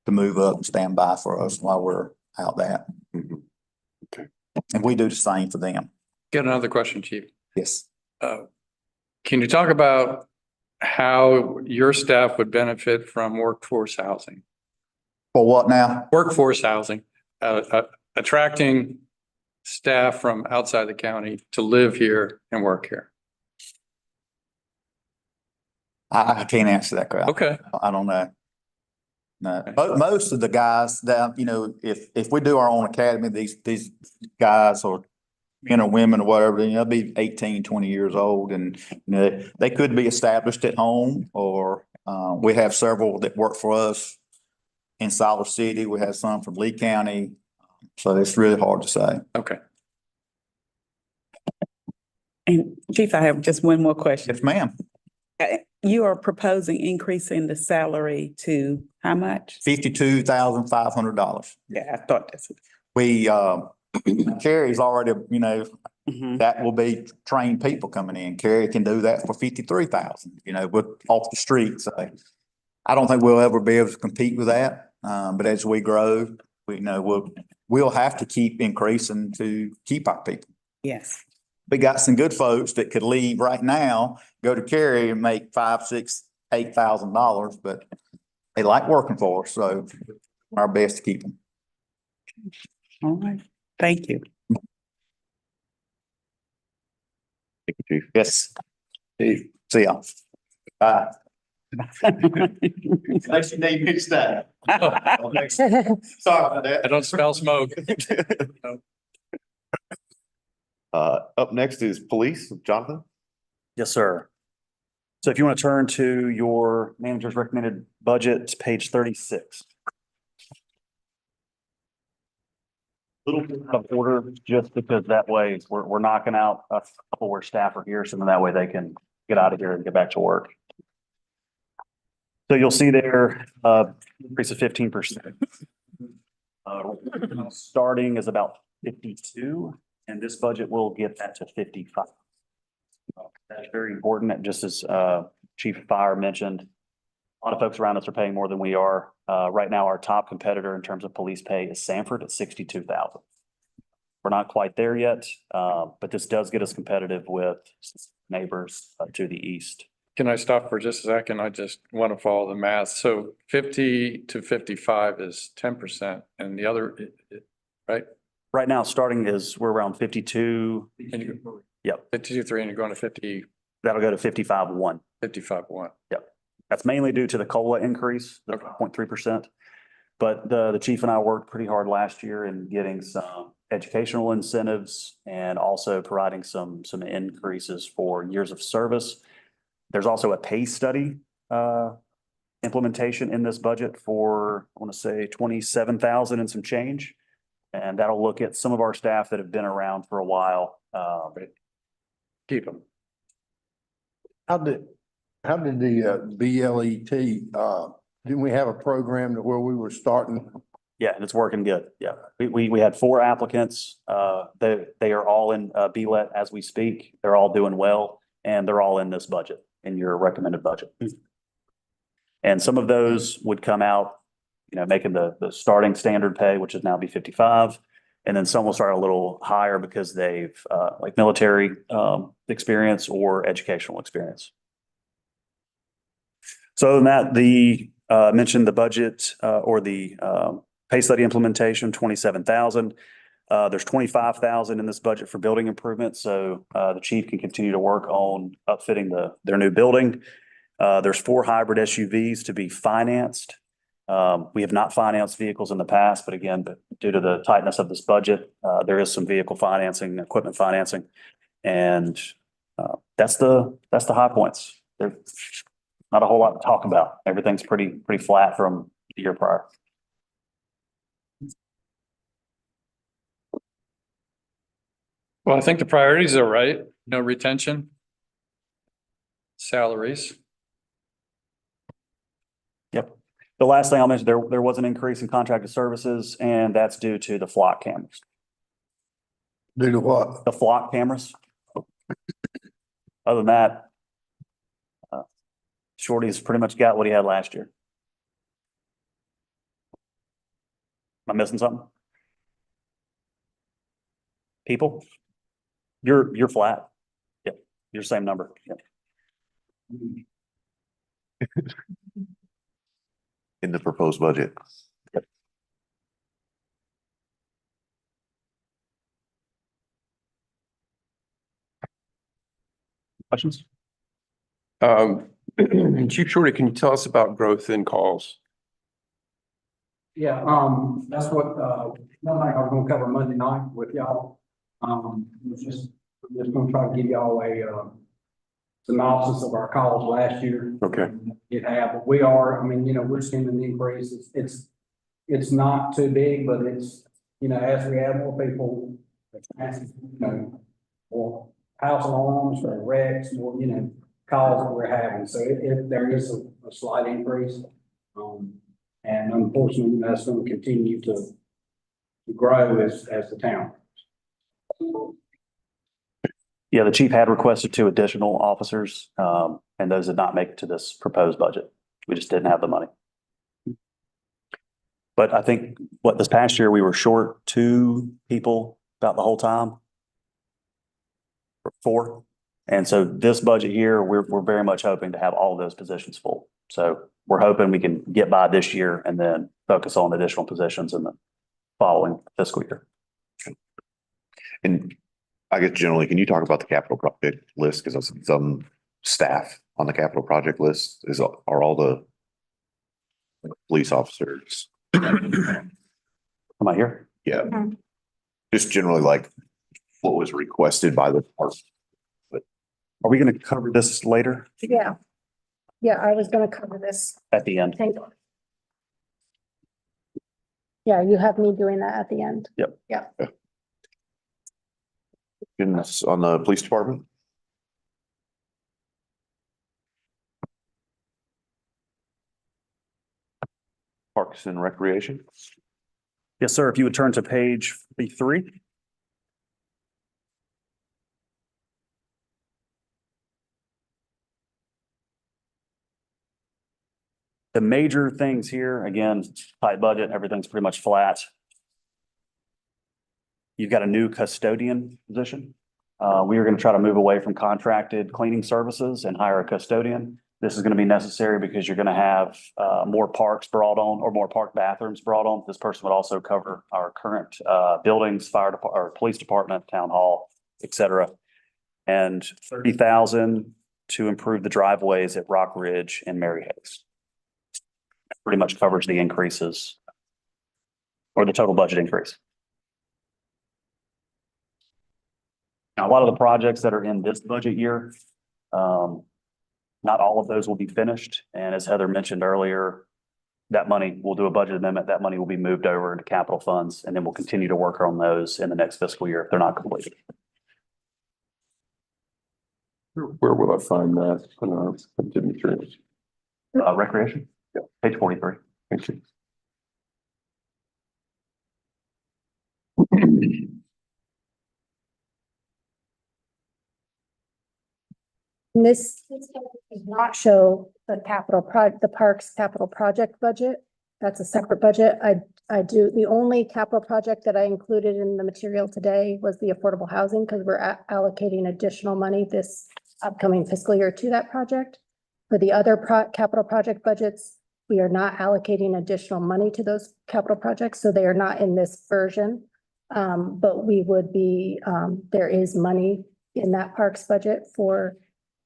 to move up and stand by for us while we're out there. Mhm. Okay. And we do the same for them. Got another question, Chief. Yes. Can you talk about how your staff would benefit from workforce housing? For what now? Workforce housing, attracting staff from outside the county to live here and work here. I can't answer that question. Okay. I don't know. No, most of the guys that, you know, if we do our own academy, these guys or men or women or whatever, you know, they'll be 18, 20 years old, and, you know, they could be established at home, or, we have several that work for us in Siler City. We have some from Lee County. So it's really hard to say. Okay. And Chief, I have just one more question. Yes, ma'am. You are proposing increasing the salary to how much? $52,500. Yeah, I thought that's. We, Carrie's already, you know, Mhm. that will be trained people coming in. Carrie can do that for 53,000, you know, with off the street. So I don't think we'll ever be able to compete with that. But as we grow, we know we'll have to keep increasing to keep our people. Yes. We got some good folks that could leave right now, go to Cary and make $5,000, $6,000, $8,000, but they like working for us, so our best to keep them. All right. Thank you. Thank you, Chief. Yes. See ya. Bye. Unless you need me to stay. Sorry about that. I don't smell smoke. Up next is police, Jonathan. Yes, sir. So if you want to turn to your manager's recommended budget, it's page 36. Little bit out of order, just because that way we're knocking out a couple where staff are here, so then that way they can get out of here and get back to work. So you'll see there, increase of 15%. Starting is about 52, and this budget will get that to 55. That's very important, just as Chief Fire mentioned. A lot of folks around us are paying more than we are. Right now, our top competitor in terms of police pay is Sanford at 62,000. We're not quite there yet, but this does get us competitive with neighbors to the east. Can I stop for just a second? I just want to follow the math. So 50 to 55 is 10%, and the other, right? Right now, starting is we're around 52. Yep. 52.3, and you're going to 50, That'll go to 55.1. 55.1. Yep. That's mainly due to the COLA increase, the 0.3%. But the chief and I worked pretty hard last year in getting some educational incentives and also providing some increases for years of service. There's also a pay study implementation in this budget for, I want to say 27,000 and some change. And that'll look at some of our staff that have been around for a while. Keep them. How did the BLET, didn't we have a program to where we were starting? Yeah, and it's working good. Yeah, we had 4 applicants. They are all in BLET as we speak. They're all doing well, and they're all in this budget, in your recommended budget. And some of those would come out, making the starting standard pay, which is now be 55. And then some will start a little higher because they've like military experience or educational experience. So other than that, mentioned the budget or the pay study implementation, 27,000. There's 25,000 in this budget for building improvements. So the chief can continue to work on upfitting their new building. There's 4 hybrid SUVs to be financed. We have not financed vehicles in the past, but again, due to the tightness of this budget, there is some vehicle financing, equipment financing, and that's the high points. There's not a whole lot to talk about. Everything's pretty flat from the year prior. Well, I think the priorities are right. No retention. Salaries. Yep. The last thing I'll mention, there was an increase in contracted services, and that's due to the flock cameras. Due to what? The flock cameras. Other than that, Shorty's pretty much got what he had last year. Am I missing something? People? You're flat. Yep. Your same number. Yep. In the proposed budget. Yep. Questions? Chief Shorty, can you tell us about growth in calls? Yeah, that's what, one thing I was gonna cover Monday night with y'all. Was just, I'm just gonna try to give y'all a, synopsis of our calls last year. Okay. It have, but we are, I mean, we're seeing an increase. It's not too big, but it's, as we have more people, more house alarms or wrecks, more, calls that we're having. So there is a slight increase. And unfortunately, that's going to continue to grow as the town. Yeah, the chief had requested 2 additional officers, and those did not make it to this proposed budget. We just didn't have the money. But I think this past year we were short 2 people about the whole time. 4. And so this budget here, we're very much hoping to have all of those positions full. So we're hoping we can get by this year and then focus on additional positions in the following fiscal year. And I guess generally, can you talk about the capital project list? Because some staff on the capital project list are all the police officers. Am I here? Yeah. Just generally like what was requested by the department. Are we going to cover this later Yeah. Yeah, I was gonna cover this. at the end? Yeah, you have me doing that at the end. Yep. Yeah. Goodness, on the police department? Parks and Recreation? Yes, sir. If you would turn to page 3. The major things here, again, tight budget, everything's pretty much flat. You've got a new custodian position. We are going to try to move away from contracted cleaning services and hire a custodian. This is going to be necessary because you're going to have more parks brought on or more park bathrooms brought on. This person would also cover our current buildings, fire department, or police department, town hall, et cetera. And 30,000 to improve the driveways at Rock Ridge and Mary Hayes. Pretty much covers the increases or the total budget increase. Now, a lot of the projects that are in this budget year, not all of those will be finished. And as Heather mentioned earlier, that money, we'll do a budget amendment. That money will be moved over into capital funds, and then we'll continue to work on those in the next fiscal year if they're not completed. Where will I find that on our printed materials? Recreation, page 43. Thank you. This does not show the the parks capital project budget. That's a separate budget. I do, the only capital project that I included in the material today was the affordable housing, because we're allocating additional money this upcoming fiscal year to that project. For the other capital project budgets, we are not allocating additional money to those capital projects, so they are not in this version. But we would be, there is money in that parks budget for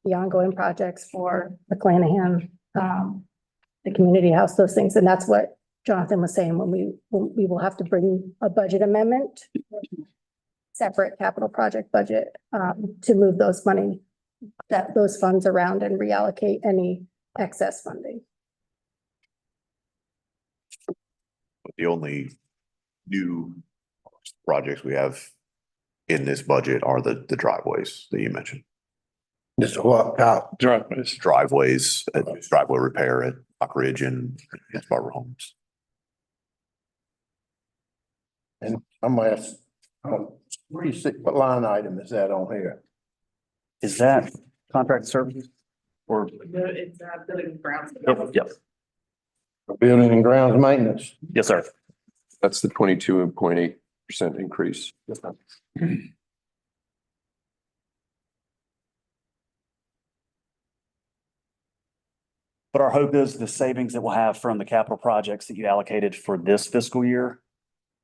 the ongoing projects for the Clanahan, the community house, those things. And that's what Jonathan was saying, when we will have to bring a budget amendment, separate capital project budget, to move those funds around and reallocate any excess funding. The only new projects we have in this budget are the driveways that you mentioned. Just what, Driveways. Driveways, driveway repair at Rock Ridge and Barber Homes. and I'm gonna ask, 46, what line item is that on here? Is that contract services or? It's building grounds. Yep. Building and grounds maintenance. Yes, sir. That's the 22.8% increase. But our hope is the savings that we'll have from the capital projects that you allocated for this fiscal year,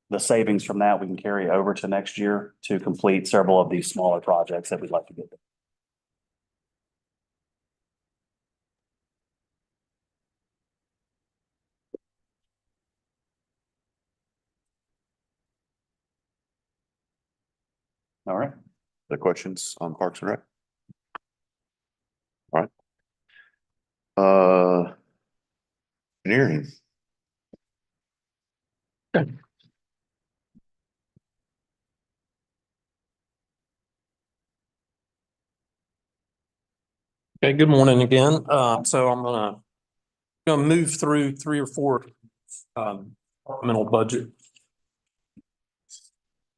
the savings from that we can carry over to next year to complete several of these smaller projects that we'd like to get done. All right. The questions on Parks and Rec? All right. Engineering. Okay, good morning again. So I'm gonna move through 3 or 4 departmental budget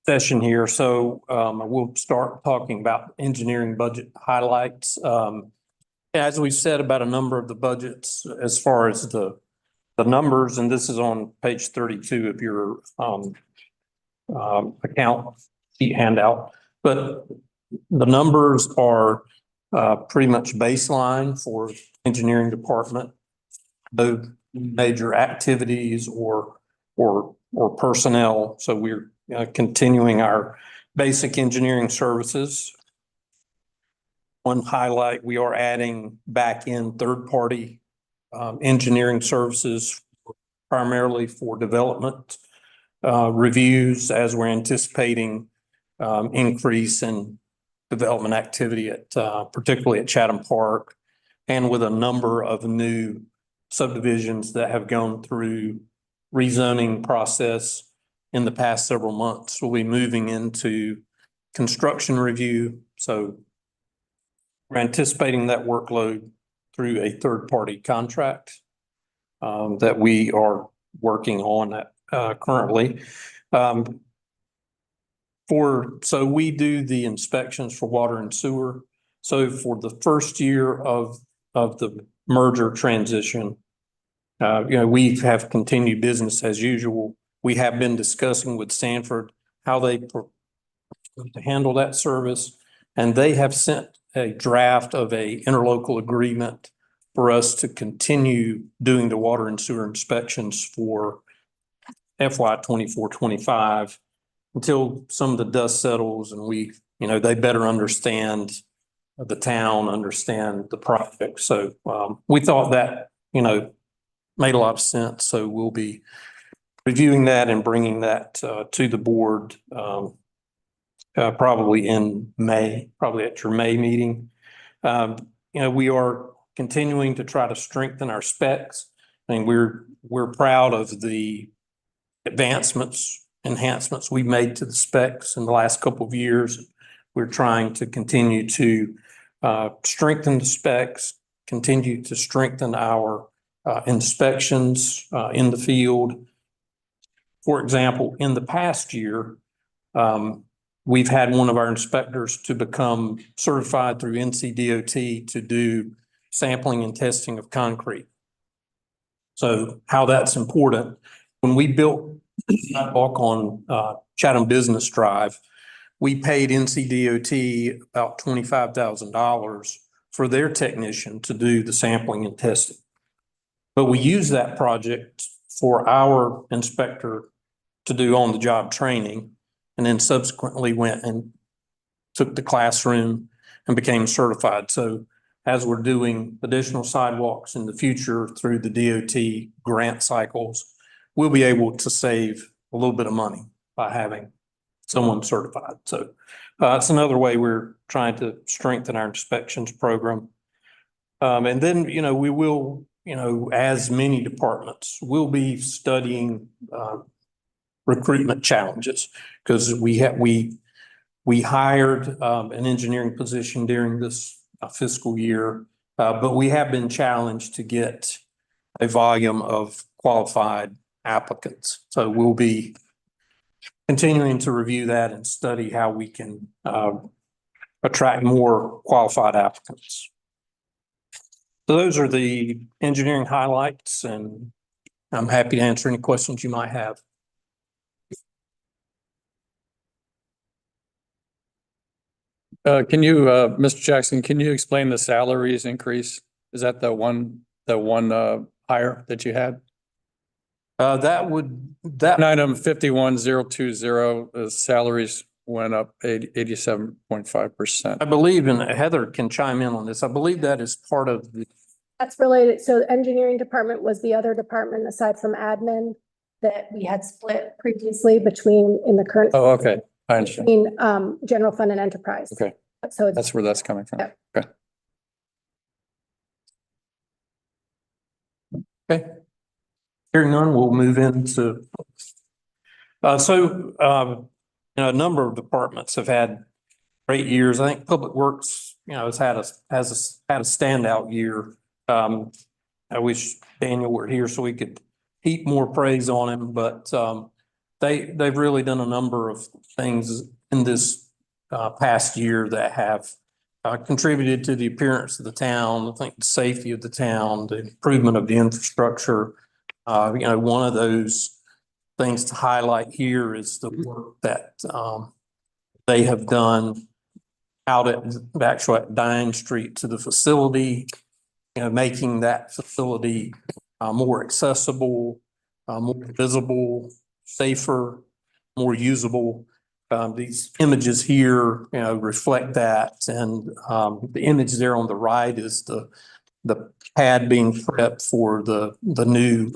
session here. So we'll start talking about engineering budget highlights. As we've said about a number of the budgets, as far as the numbers, and this is on page 32 of your account sheet handout, but the numbers are pretty much baseline for engineering department, both major activities or personnel. So we're continuing our basic engineering services. One highlight, we are adding back in third-party engineering services, primarily for development reviews, as we're anticipating increase in development activity at particularly at Chatham Park, and with a number of new subdivisions that have gone through rezoning process in the past several months. We'll be moving into construction review. So we're anticipating that workload through a third-party contract that we are working on currently. So we do the inspections for water and sewer. So for the first year of the merger transition, we have continued business as usual. We have been discussing with Sanford how they to handle that service, and they have sent a draft of a interlocal agreement for us to continue doing the water and sewer inspections for FY 24-25 until some of the dust settles and they better understand the town, understand the project. So, we thought that, made a lot of sense. So we'll be reviewing that and bringing that, to the board, probably in May, probably at your May meeting. We are continuing to try to strengthen our specs. I mean, we're proud of the enhancements we've made to the specs in the last couple of years. We're trying to continue to strengthen the specs, continue to strengthen our inspections in the field. For example, in the past year, we've had one of our inspectors to become certified through NCDOT to do sampling and testing of concrete. So how that's important, when we built sidewalk on Chatham Business Drive, we paid NCDOT about $25,000 for their technician to do the sampling and testing. But we used that project for our inspector to do on-the-job training, and then subsequently went and took the classroom and became certified. So as we're doing additional sidewalks in the future through the DOT grant cycles, we'll be able to save a little bit of money by having someone certified. So it's another way we're trying to strengthen our inspections program. And then, we will, as many departments, we'll be studying recruitment challenges, because we hired an engineering position during this fiscal year, but we have been challenged to get a volume of qualified applicants. So we'll be continuing to review that and study how we can attract more qualified applicants. So those are the engineering highlights, and I'm happy to answer any questions you might have. Can you, Mr. Jackson, can you explain the salaries increase? Is that the one hire that you had? That Item 51020, the salaries went up 87.5%. I believe, and Heather can chime in on this, I believe that is part of the, That's related. So the engineering department was the other department aside from admin that we had split previously between in the current. Oh, okay. I understand. Between general fund and enterprise. Okay. So it's. That's where that's coming from. Yep. Okay. okay. Hearing none, we'll move into, a number of departments have had great years. I think Public Works, has had a standout year. I wish Daniel were here so we could heap more praise on him, but they've really done a number of things in this past year that have contributed to the appearance of the town. I think the safety of the town, the improvement of the infrastructure. One of those things to highlight here is the work that they have done out at Dine Street to the facility, making that facility more accessible, more visible, safer, more usable. These images here, reflect that. And the image there on the right is the pad being prepped for the new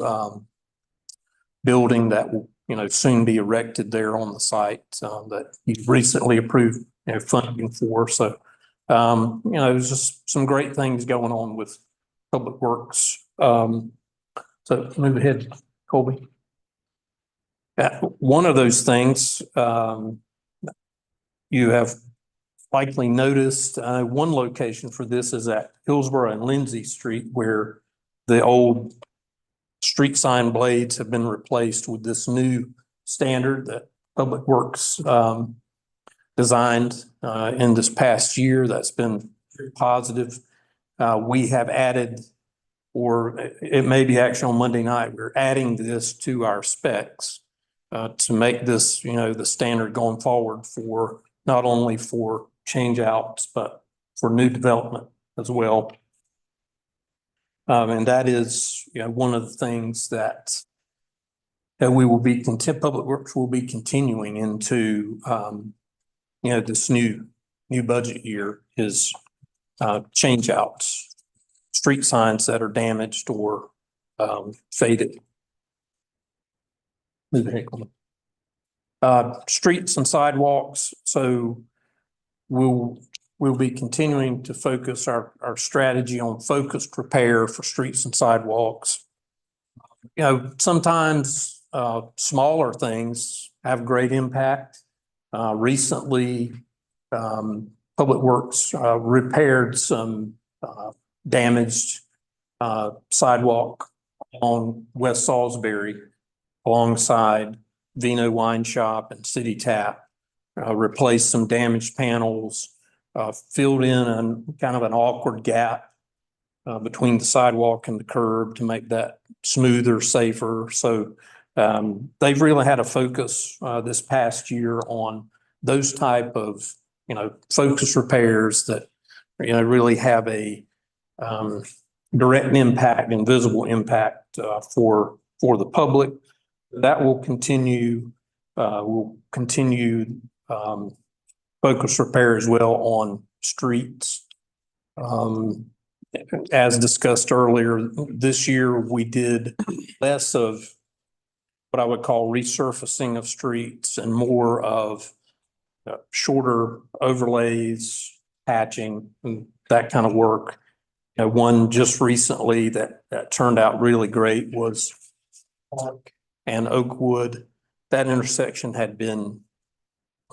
building that will, soon be erected there on the site that you recently approved, funding for. So, there's just some great things going on with Public Works. So move ahead, Colby. One of those things you have likely noticed, one location for this is at Hillsborough and Lindsay Street, where the old street sign blades have been replaced with this new standard that Public Works designed in this past year. That's been very positive. We have added, or it may be actually on Monday night, we're adding this to our specs to make this, the standard going forward for not only for change outs, but for new development as well. And that is, one of the things that we will be Public Works will be continuing into, this new budget year is change outs, street signs that are damaged or faded. Move ahead, Coleman. Streets and sidewalks, so we'll be continuing to focus our strategy on focused repair for streets and sidewalks. You know, sometimes smaller things have great impact. Recently, Public Works repaired some damaged sidewalk on West Salisbury alongside Vino Wine Shop and City Tap. Replaced some damaged panels, filled in kind of an awkward gap between the sidewalk and the curb to make that smoother, safer. So they've really had a focus this past year on those type of, you know, focus repairs that, you know, really have a direct impact and visible impact for the public. That will continue. We'll continue focus repair as well on streets. As discussed earlier, this year we did less of what I would call resurfacing of streets and more of shorter overlays, patching, and that kind of work. You know, one just recently that turned out really great was Park and Oakwood. That intersection had been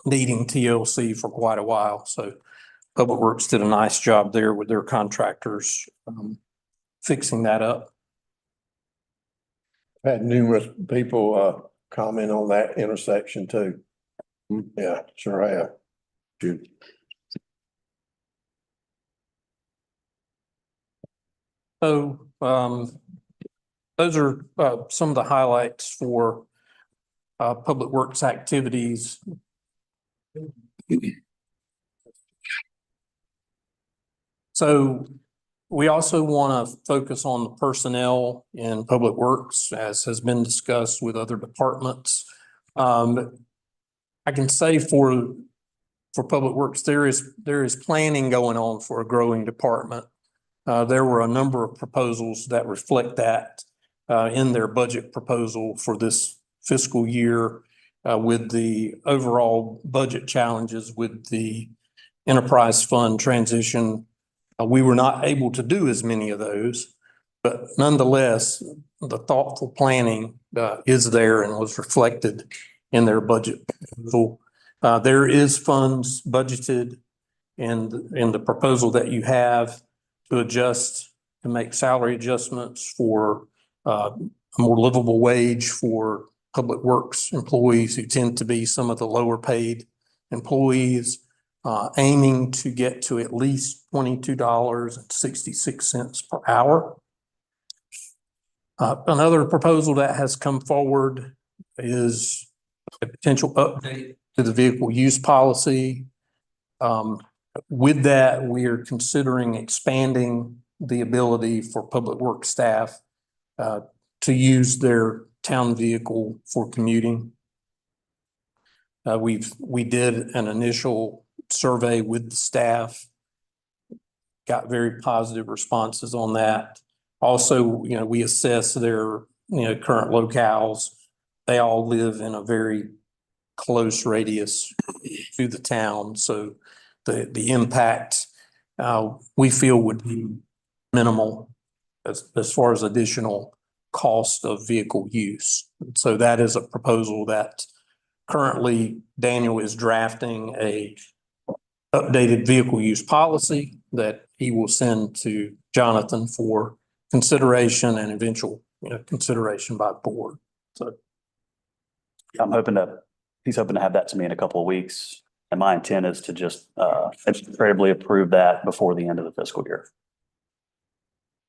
needing TLC for quite a while. So Public Works did a nice job there with their contractors fixing that up. Had numerous people comment on that intersection too. Yeah, sure have. Good. So those are some of the highlights for Public Works activities. So we also want to focus on the personnel in Public Works, as has been discussed with other departments. I can say for Public Works, there is planning going on for a growing department. There were a number of proposals that reflect that in their budget proposal for this fiscal year. With the overall budget challenges with the enterprise fund transition, we were not able to do as many of those, but nonetheless, the thoughtful planning is there and was reflected in their budget proposal. There is funds budgeted in the proposal that you have to make salary adjustments for a more livable wage for Public Works employees who tend to be some of the lower paid employees, aiming to get to at least $22.66 per hour. Another proposal that has come forward is a potential update to the vehicle use policy. With that, we are considering expanding the ability for Public Works staff to use their town vehicle for commuting. We did an initial survey with the staff, got very positive responses on that. Also, you know, we assess their, current locales. They all live in a very close radius to the town. So the impact, we feel would be minimal as far as additional cost of vehicle use. So that is a proposal that currently Daniel is drafting a updated vehicle use policy that he will send to Jonathan for consideration and eventual, consideration by the board. So he's hoping to have that to me in a couple of weeks. And my intent is to just administratively approve that before the end of the fiscal year.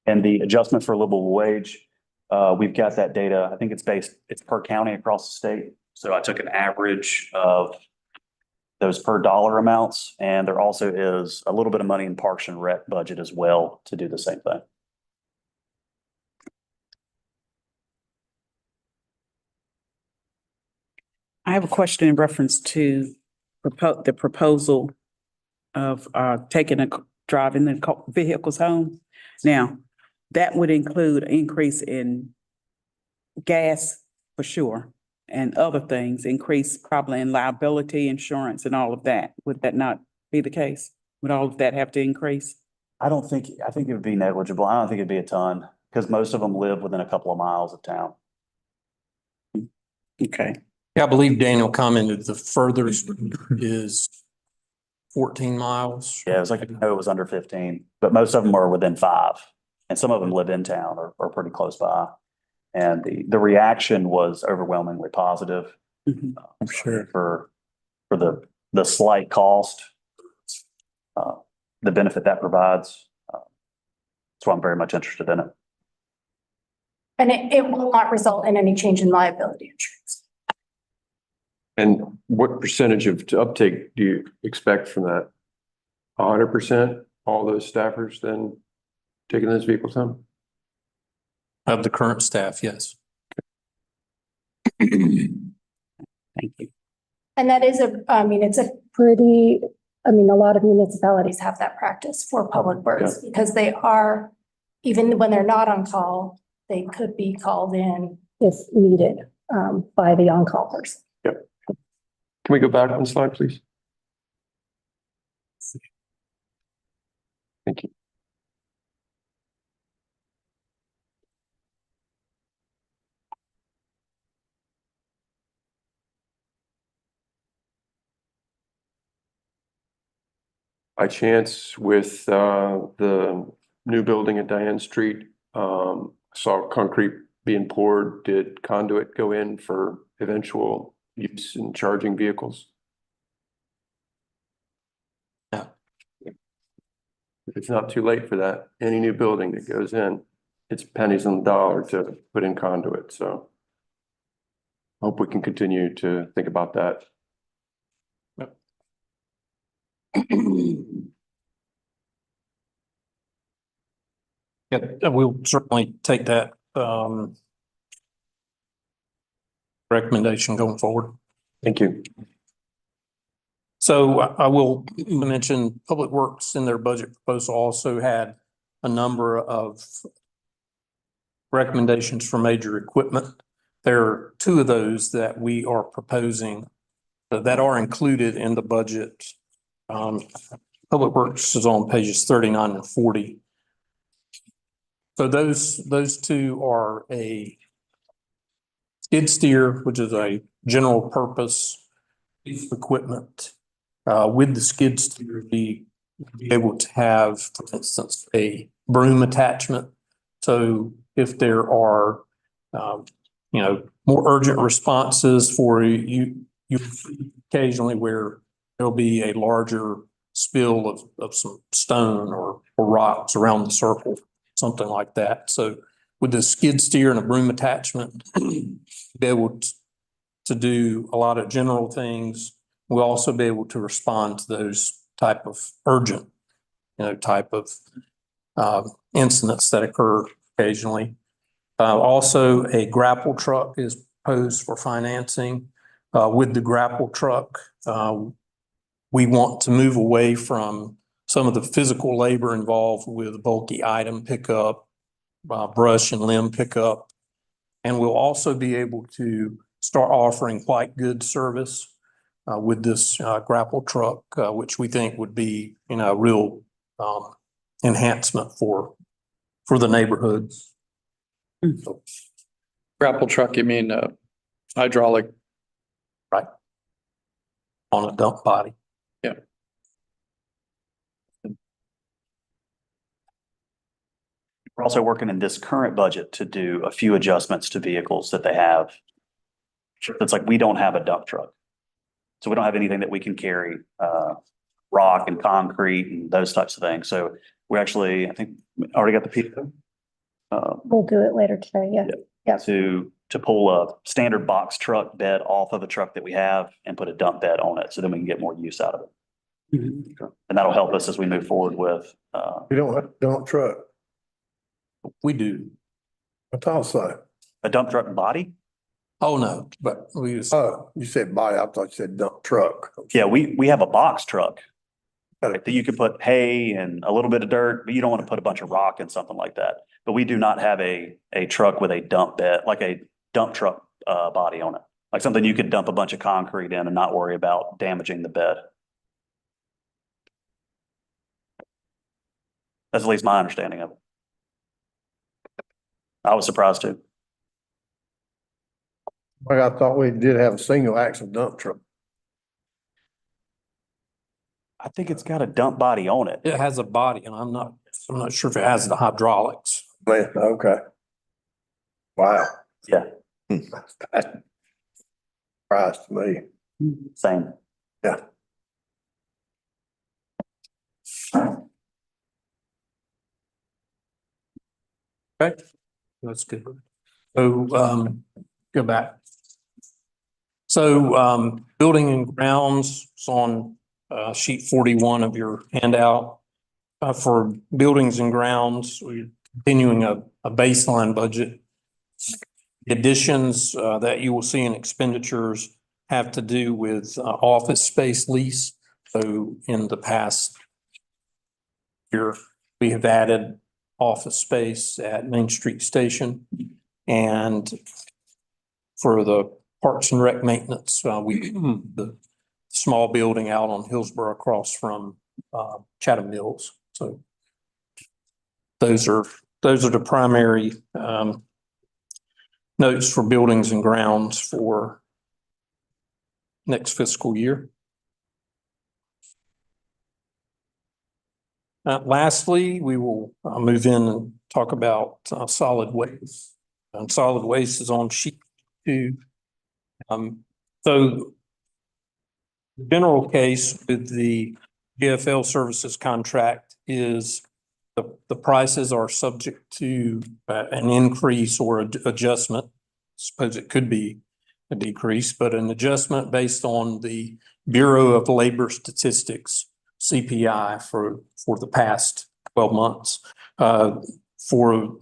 And the adjustment for livable wage, we've got that data. I think it's per county across the state. So I took an average of those per dollar amounts. And there also is a little bit of money in Parks and Rec budget as well to do the same thing. I have a question in reference to the proposal of taking driving the vehicles home. Now, that would include an increase in gas for sure, and other things, increase probably in liability insurance and all of that. Would that not be the case? Would all of that have to increase? I think it would be negligible. I don't think it'd be a ton because most of them live within a couple of miles of town. Okay, Yeah, I believe Daniel commented the furthest is 14 miles. Yeah, it was like, I know it was under 15, but most of them are within 5. And some of them live in town or pretty close by. And the reaction was overwhelmingly positive. Mhm. I'm sure. For the slight cost, the benefit that provides. So I'm very much interested in it. And it will not result in any change in liability insurance. And what percentage of uptake do you expect from that? 100%, all those staffers then taking those vehicles home? Of the current staff, yes. Thank you. And that is it's a lot of municipalities have that practice for public works because they are, even when they're not on call, they could be called in if needed, by the on-call person. Yep. Can we go back one slide, please? Thank you. By chance, with the new building at Diane Street, saw concrete being poured. Did conduit go in for eventual use in charging vehicles? Yeah. It's not too late for that. Any new building that goes in, it's pennies on the dollar to put in conduit, so hope we can continue to think about that. Yeah, we'll certainly take that recommendation going forward. Thank you. So I will mention Public Works in their budget proposal also had a number of recommendations for major equipment. There are 2 of those that we are proposing that are included in the budget. Public Works is on pages 39 and 40. So those 2 are a skid steer, which is a general purpose piece of equipment. With the skid steer, be able to have, for instance, a broom attachment. So if there are, more urgent responses for you occasionally where there'll be a larger spill of some stone or rocks around the circle, something like that. So with the skid steer and a broom attachment, be able to do a lot of general things. We'll also be able to respond to those type of urgent, type of incidents that occur occasionally. Also, a grapple truck is proposed for financing. With the grapple truck, we want to move away from some of the physical labor involved with bulky item pickup, brush and limb pickup. And we'll also be able to start offering white goods service with this grapple truck, which we think would be, a real enhancement for the neighborhoods. So, Grapple truck, you mean hydraulic? right. On a dump body. Yeah. We're also working in this current budget to do a few adjustments to vehicles that they have. It's like we don't have a dump truck. So we don't have anything that we can carry, rock and concrete and those types of things. So we actually, I think, already got the PO. We'll do it later today, yeah. Yeah. To pull a standard box truck bed off of a truck that we have and put a dump bed on it, so then we can get more use out of it. Mhm. And that'll help us as we move forward with, We don't have a dump truck. We do. I thought so. a dump truck body. Oh, no, but we use, Oh, you said body. I thought you said dump truck. Yeah, we have a box truck That you could put hay and a little bit of dirt, but you don't want to put a bunch of rock in something like that. But we do not have a truck with a dump bed, like a dump truck body on it. Like something you could dump a bunch of concrete in and not worry about damaging the bed. That's at least my understanding of it. I was surprised too. Like I thought we did have a single axle dump truck. I think it's got a dump body on it. It has a body and I'm not sure if it has the hydraulics. Man, okay. Wow. Yeah, That's surprise to me. same. Yeah. Okay, that's good. So, go back. So, building and grounds is on, sheet 41 of your handout. For buildings and grounds, we're continuing a baseline budget. The additions, that you will see in expenditures have to do with, office space lease. So in the past year, we have added office space at Main Street Station. And for the Parks and Rec maintenance, the small building out on Hillsborough across from Chatham Mills. So those are the primary notes for buildings and grounds for next fiscal year. Lastly, we will move in and talk about solid waste. And solid waste is on sheet 2. So the general case with the GFL services contract is the prices are subject to an increase or adjustment. Suppose it could be a decrease, but an adjustment based on the Bureau of Labor Statistics CPI for the past 12 months. For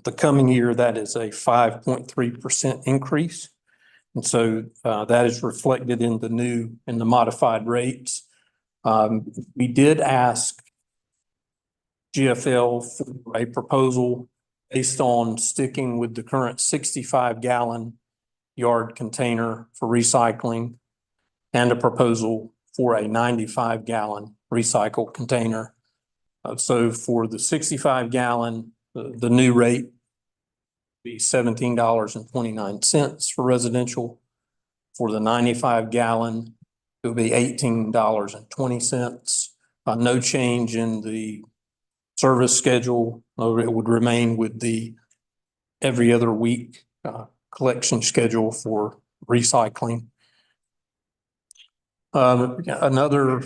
the coming year, that is a 5.3% increase. And so that is reflected in the modified rates. We did ask GFL for a proposal based on sticking with the current 65-gallon yard container for recycling and a proposal for a 95-gallon recycle container. So for the 65-gallon, the new rate be $17.29 for residential. For the 95-gallon, it will be $18.20. No change in the service schedule. It would remain with the every other week collection schedule for recycling. Another.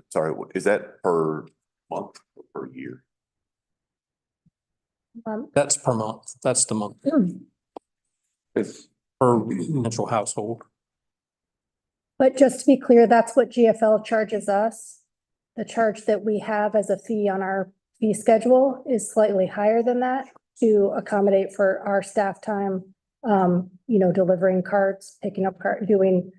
Sorry, is that per month or per year? That's per month. That's the month. It's Per residential household. But just to be clear, that's what GFL charges us. The charge that we have as a fee on our fee schedule is slightly higher than that to accommodate for our staff time, delivering cards, picking up cards, doing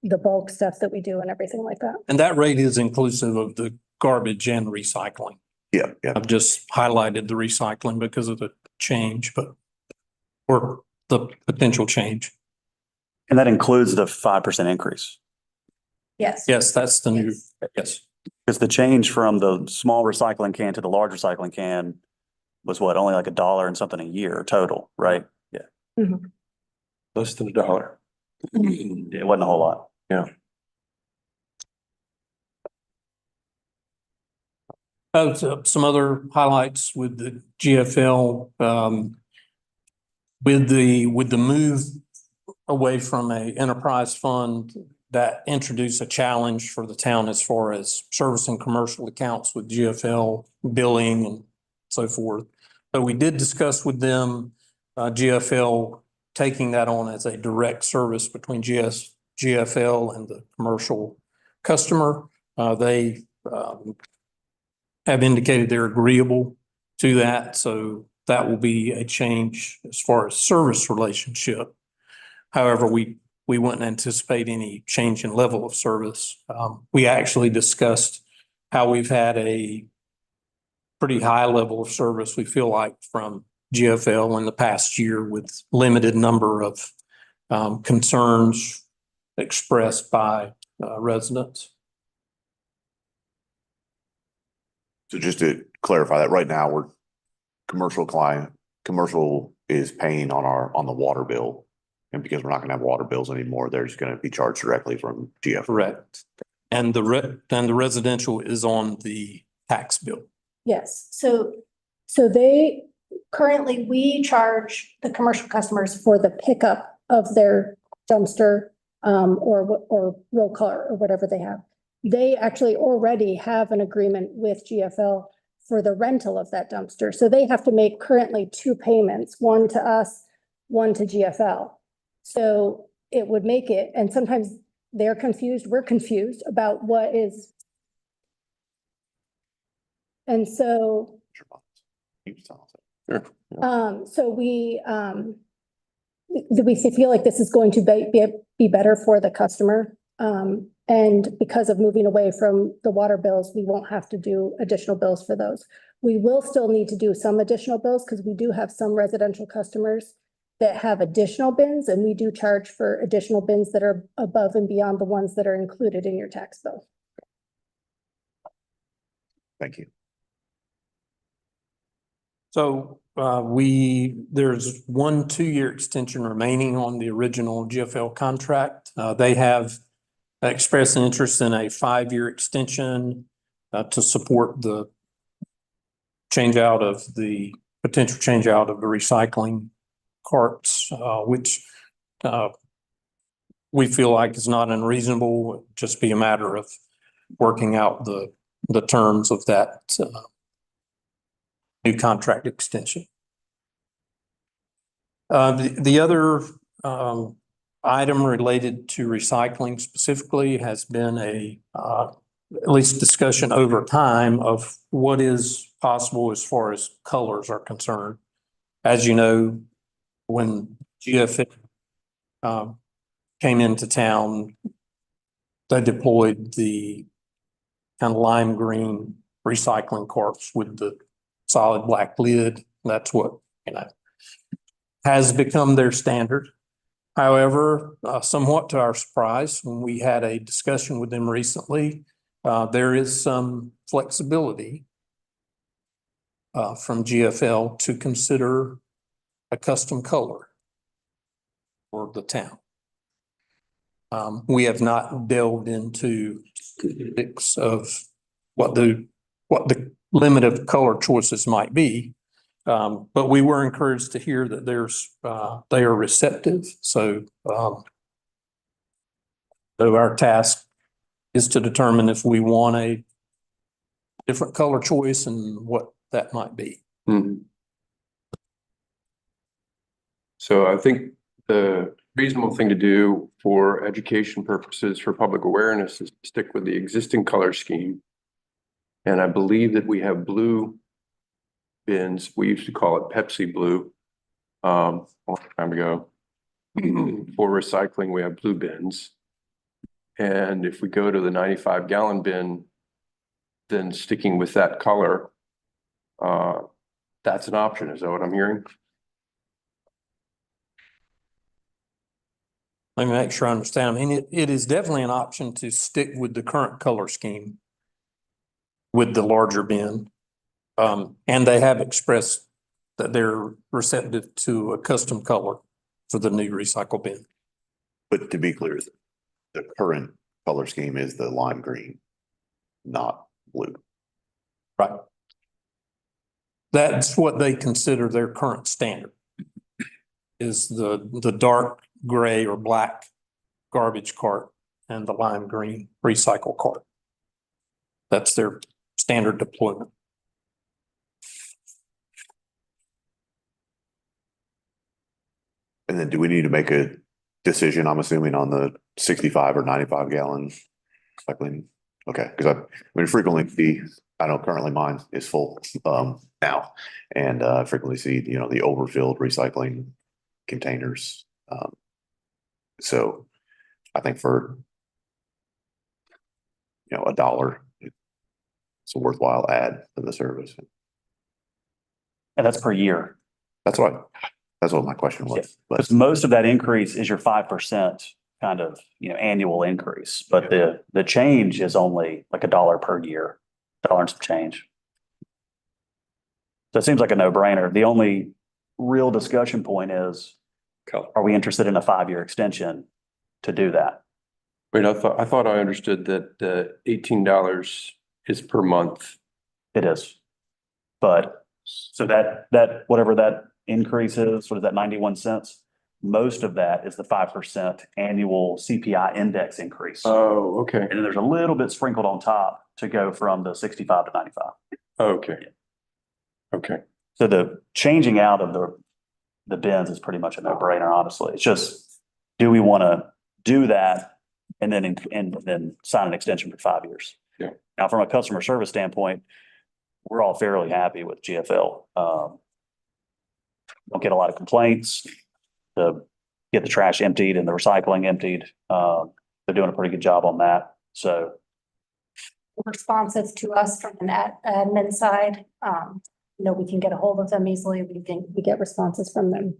the bulk stuff that we do and everything like that. And that rate is inclusive of the garbage and recycling. Yeah, yeah. I've just highlighted the recycling because of the change, or the potential change. And that includes the 5% increase. Yes. Yes, that's the new, yes. Because the change from the small recycling can to the large recycling can was what, only like $1 and something a year total, right? Yeah. Mhm. less than $1. It wasn't a whole lot. Yeah. So some other highlights with the GFL, with the move away from a enterprise fund that introduced a challenge for the town as far as servicing commercial accounts with GFL billing and so forth. But we did discuss with them, GFL taking that on as a direct service between GFL and the commercial customer. They have indicated they're agreeable to that. So that will be a change as far as service relationship. However, we wouldn't anticipate any change in level of service. We actually discussed how we've had a pretty high level of service, we feel like, from GFL in the past year with limited number of concerns expressed by residents. So just to clarify that, right now, we're commercial is paying on the water bill. And because we're not gonna have water bills anymore, they're just gonna be charged directly from GF. Correct. And the residential is on the tax bill. Yes, so they, currently, we charge the commercial customers for the pickup of their dumpster, or roll car or whatever they have. They actually already have an agreement with GFL for the rental of that dumpster. So they have to make currently 2 payments, one to us, one to GFL. So it would make it, and sometimes they're confused, we're confused about what is. And so, so we feel like this is going to be better for the customer. And because of moving away from the water bills, we won't have to do additional bills for those. We will still need to do some additional bills because we do have some residential customers that have additional bins, and we do charge for additional bins that are above and beyond the ones that are included in your tax bill. Thank you. So there's 1 2-year extension remaining on the original GFL contract. They have expressed an interest in a 5-year extension to support the potential change out of the recycling carts, which we feel like is not unreasonable. Just be a matter of working out the terms of that new contract extension. The other item related to recycling specifically has been at least discussion over time of what is possible as far as colors are concerned. As you know, when GFL came into town, they deployed the kind of lime green recycling carts with the solid black lid. That's what, has become their standard. However, somewhat to our surprise, when we had a discussion with them recently, there is some flexibility from GFL to consider a custom color for the town. We have not delved into specifics of what the limit of color choices might be. But we were encouraged to hear that they are receptive. So our task is to determine if we want a different color choice and what that might be. Mhm. So I think the reasonable thing to do for education purposes, for public awareness, is to stick with the existing color scheme. And I believe that we have blue bins. We used to call it Pepsi Blue a long time ago. For recycling, we have blue bins. And if we go to the 95-gallon bin, then sticking with that color, that's an option. Is that what I'm hearing? Let me make sure I understand. I mean, it is definitely an option to stick with the current color scheme with the larger bin. And they have expressed that they're receptive to a custom color for the new recycle bin. But to be clear, the current color scheme is the lime green, not blue. Right. That's what they consider their current standard, is the dark gray or black garbage cart and the lime green recycle cart. That's their standard deployment. And then do we need to make a decision, I'm assuming, on the 65 or 95 gallon recycling? Okay, because I mean, frequently I know currently mine is full now, and I frequently see, the overfilled recycling containers. So I think for $1, it's a worthwhile add to the service. And that's per year. That's what my question was, but Because most of that increase is your 5% kind of, annual increase, but the change is only like $1 per year, dollar and some change. So it seems like a no-brainer. The only real discussion point is, are we interested in a 5-year extension to do that? Wait, I thought I understood that the $18 is per month. It is. But so that whatever that increase is, what is that, 91 cents? Most of that is the 5% annual CPI index increase. Oh, okay. And then there's a little bit sprinkled on top to go from the 65 to 95. Okay. Okay. So the changing out of the bins is pretty much a no-brainer, honestly. It's just, do we want to do that and then sign an extension for 5 years? Yeah. Now, from a customer service standpoint, we're all fairly happy with GFL. Don't get a lot of complaints to get the trash emptied and the recycling emptied. They're doing a pretty good job on that. So Responsive to us from an admin side. We can get a hold of them easily. We get responses from them.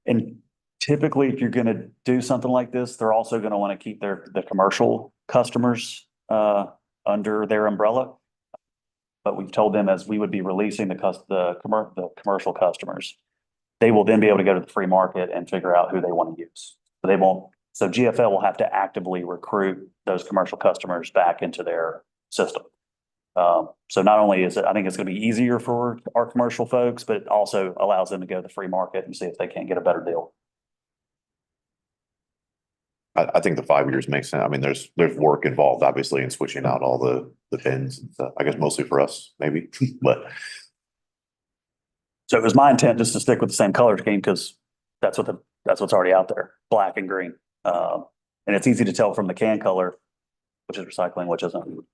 and typically, if you're going to do something like this, they're also going to want to keep the commercial customers under their umbrella. But we've told them as we would be releasing the commercial customers, they will then be able to go to the free market and figure out who they want to use. So they won't. So GFL will have to actively recruit those commercial customers back into their system. So not only is it, I think it's going to be easier for our commercial folks, but it also allows them to go to the free market and see if they can't get a better deal. I think the 5 years makes sense. I mean, there's work involved, obviously, in switching out all the bins and stuff. I guess mostly for us, maybe, but. So it was my intent just to stick with the same color scheme because that's what's already out there, black and green. And it's easy to tell from the can color, which is recycling, which isn't.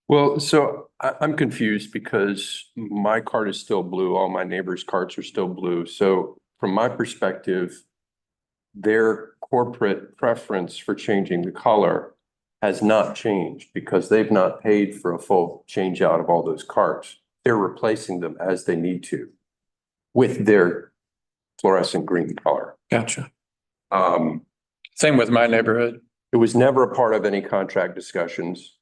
Well, so I'm confused because my cart is still blue. All my neighbors' carts are still blue. So from my perspective, their corporate preference for changing the color has not changed because they've not paid for a full change out of all those carts. They're replacing them as they need to with their fluorescent green color. Gotcha. Same with my neighborhood. It was never a part of any contract discussions.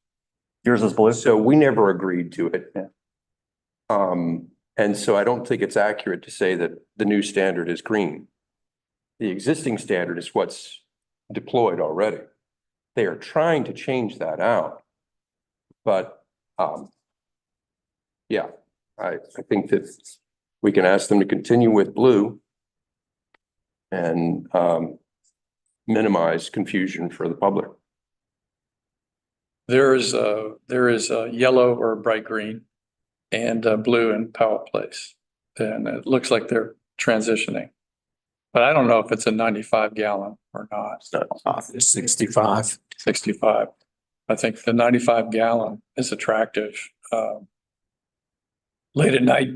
Yours is blue? So we never agreed to it. Yeah. And so I don't think it's accurate to say that the new standard is green. The existing standard is what's deployed already. They are trying to change that out. But yeah, I think that we can ask them to continue with blue and minimize confusion for the public. There is a yellow or bright green and blue in Powell Place. And it looks like they're transitioning. But I don't know if it's a 95 gallon or not. It's 65. 65. I think the 95 gallon is attractive. Late at night,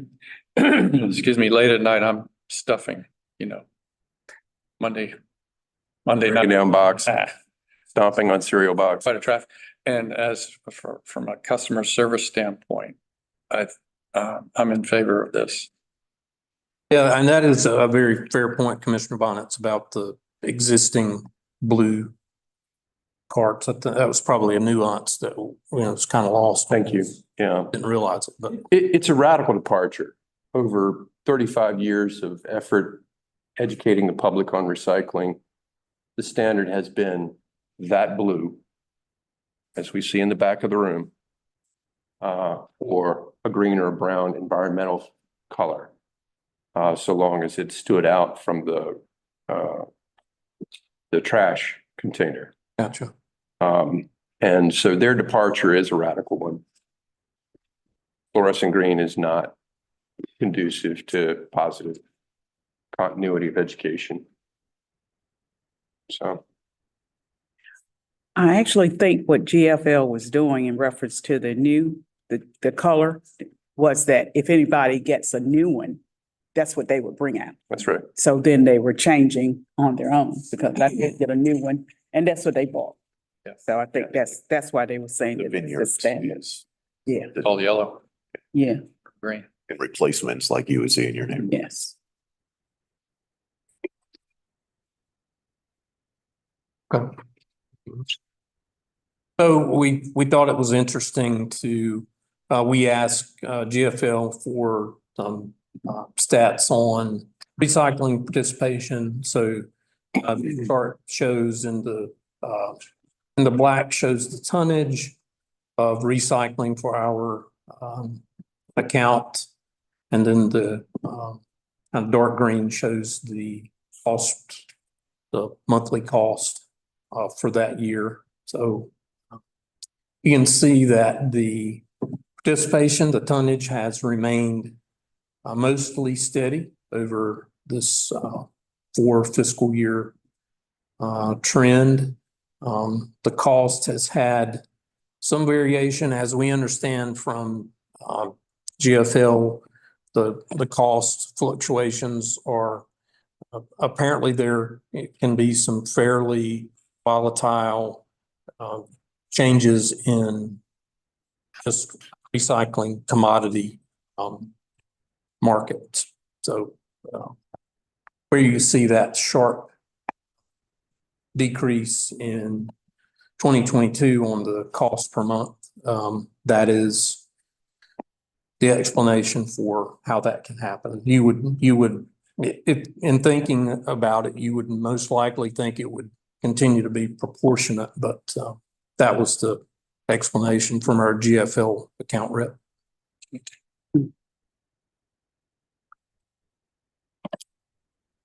excuse me, late at night, I'm stuffing, Monday Breaking night. down box, stomping on cereal box. Quite a traffic. And as from a customer service standpoint, I'm in favor of this. Yeah, and that is a very fair point, Commissioner Bonnet's about the existing blue carts. That was probably a nuance that, was kind of lost. Thank you. Yeah. Didn't realize it, but It's a radical departure. Over 35 years of effort educating the public on recycling, the standard has been that blue, as we see in the back of the room, or a green or a brown environmental color, so long as it stood out from the trash container. gotcha. And so their departure is a radical one. Fluorescent green is not conducive to positive continuity of education. So. I actually think what GFL was doing in reference to the color was that if anybody gets a new one, that's what they would bring out. That's right. So then they were changing on their own because I did get a new one and that's what they bought. Yeah. So I think that's why they were saying The that it's the vineyards, standard. yes. Yeah, All yellow, yeah, green. And replacements like you would see in your name. yes. Okay. So we thought it was interesting to, we asked GFL for some stats on recycling participation. So the chart shows in the black shows the tonnage of recycling for our account. And then the kind of dark green shows the cost, the monthly cost for that year. So you can see that the participation, the tonnage has remained mostly steady over this 4 fiscal year trend. The cost has had some variation, as we understand from GFL. The cost fluctuations are apparently there can be some fairly volatile changes in just recycling commodity markets. So where you see that sharp decrease in 2022 on the cost per month, that is the explanation for how that can happen. You would, if in thinking about it, you would most likely think it would continue to be proportionate, but that was the explanation from our GFL account rep.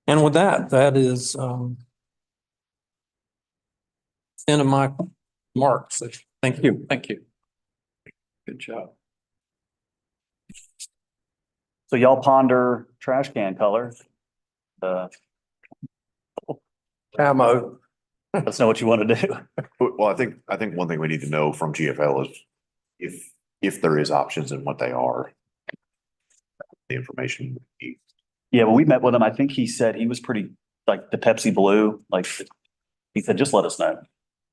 And with that, that is end of my remarks. Thank you. Thank you. Good job. So y'all ponder trash can color. Camo. Let's know what you want to do. Well, I think one thing we need to know from GFL is if there is options and what they are. The information. we need. Yeah, when we met with him, I think he said he was pretty, like the Pepsi Blue, like he said, just let us know.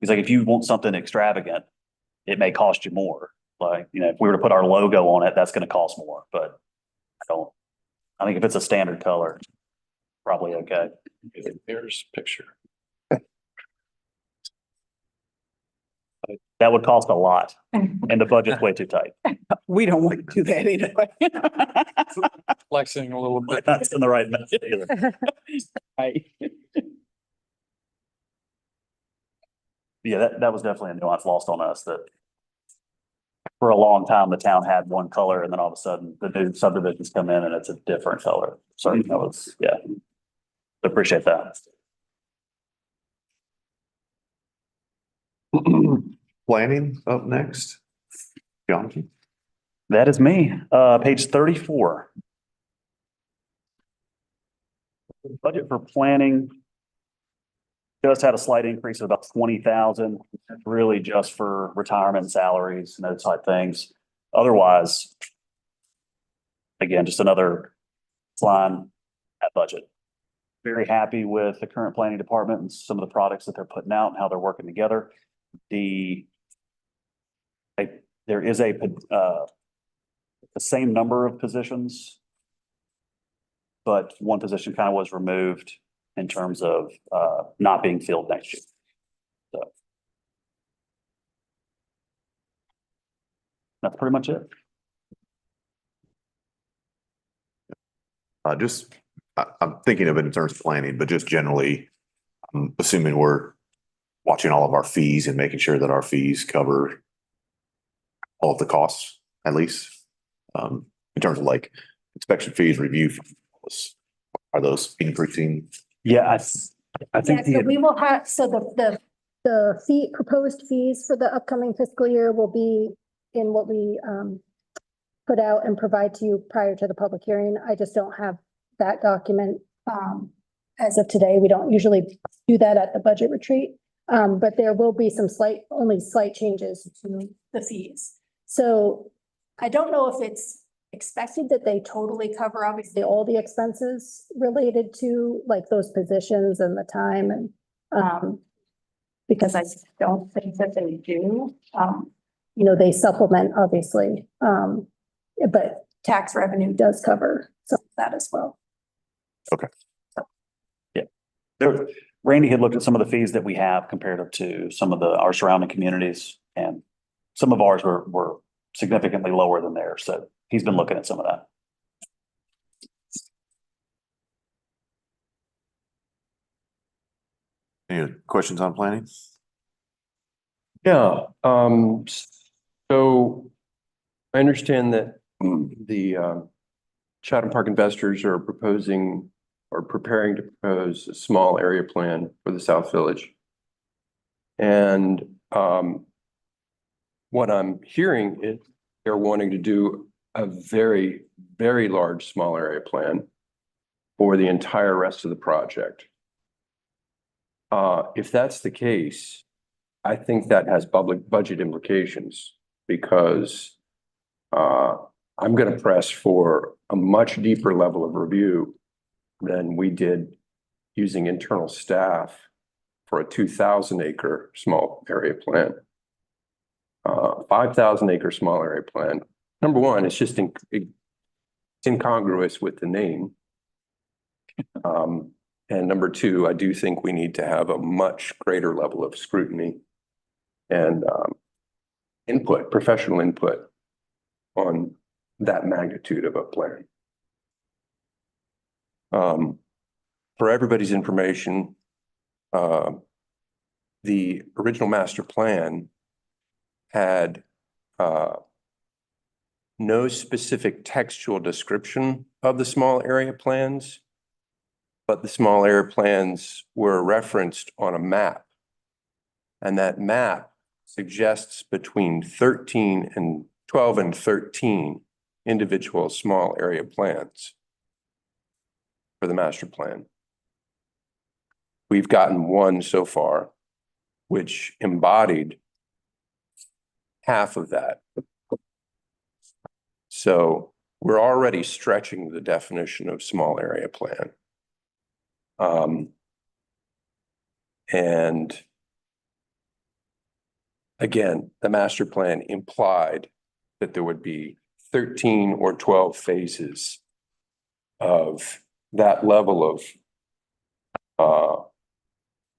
He's like, if you want something extravagant, it may cost you more. Like, you know, if we were to put our logo on it, that's going to cost more, but I think if it's a standard color, probably okay. There's a picture. That would cost a lot and the budget's way too tight. We don't want to do that anyway. Flexing a little bit. That's in the right message either. Right. Yeah, that was definitely a nuance lost on us that for a long time, the town had one color and then all of a sudden the new subdivisions come in and it's a different color. So that was, yeah. Appreciate that. Planning up next. Jonathan. That is me. Page 34. Budget for planning just had a slight increase of about 20,000, really just for retirement salaries and those type things. Otherwise, again, just another line at budget. Very happy with the current planning department and some of the products that they're putting out and how they're working together. There is the same number of positions, but one position kind of was removed in terms of not being filled next year. So that's pretty much it. I'm thinking of it in terms of planning, but just generally, I'm assuming we're watching all of our fees and making sure that our fees cover all of the costs, at least, in terms of like inspection fees, review fees. Are those increasing? Yeah, I think Yeah, so we will have, so the proposed fees for the upcoming fiscal year will be in what we put out and provide to you prior to the public hearing. I just don't have that document as of today. We don't usually do that at the budget retreat. But there will be some only slight changes to the fees. So I don't know if it's expected that they totally cover obviously all the expenses related to like those positions and the time and because I don't think that they do. They supplement, obviously, but tax revenue does cover some of that as well. Randy had looked at some of the fees that we have compared to some of our surrounding communities, and some of ours were significantly lower than theirs. So he's been looking at some of that. Any questions on planning? Yeah, so I understand that the Chatham Park investors are proposing or preparing to propose a small area plan for the South Village. And what I'm hearing is they're wanting to do a very, very large small area plan for the entire rest of the project. If that's the case, I think that has public budget implications, because I'm going to press for a much deeper level of review than we did using internal staff for a 2,000 acre small area plan. 5,000 acre small area plan. Number one, it's just incongruous with the name. And number two, I do think we need to have a much greater level of scrutiny and input, professional input on that magnitude of a plan. For everybody's information, the original master plan had no specific textual description of the small area plans, but the small area plans were referenced on a map. And that map suggests between 12 and 13 individual small area plans for the master plan. We've gotten one so far, which embodied half of that. So we're already stretching the definition of small area plan. And again, the master plan implied that there would be 13 or 12 phases of that level of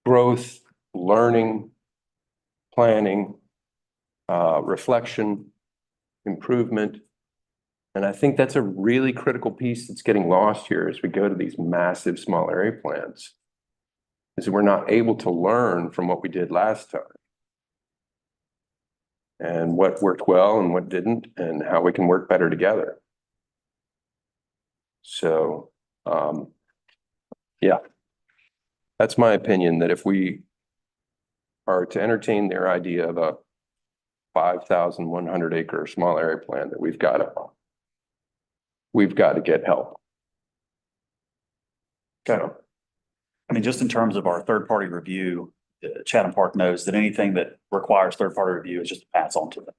growth, learning, planning, reflection, improvement. And I think that's a really critical piece that's getting lost here as we go to these massive small area plans, is we're not able to learn from what we did last time, and what worked well and what didn't, and how we can work better together. So, yeah, that's my opinion, that if we are to entertain their idea of a 5,100 acre small area plan, that we've got to get help. Okay. I mean, just in terms of our third-party review, Chatham Park knows that anything that requires third-party review is just a pass on to them.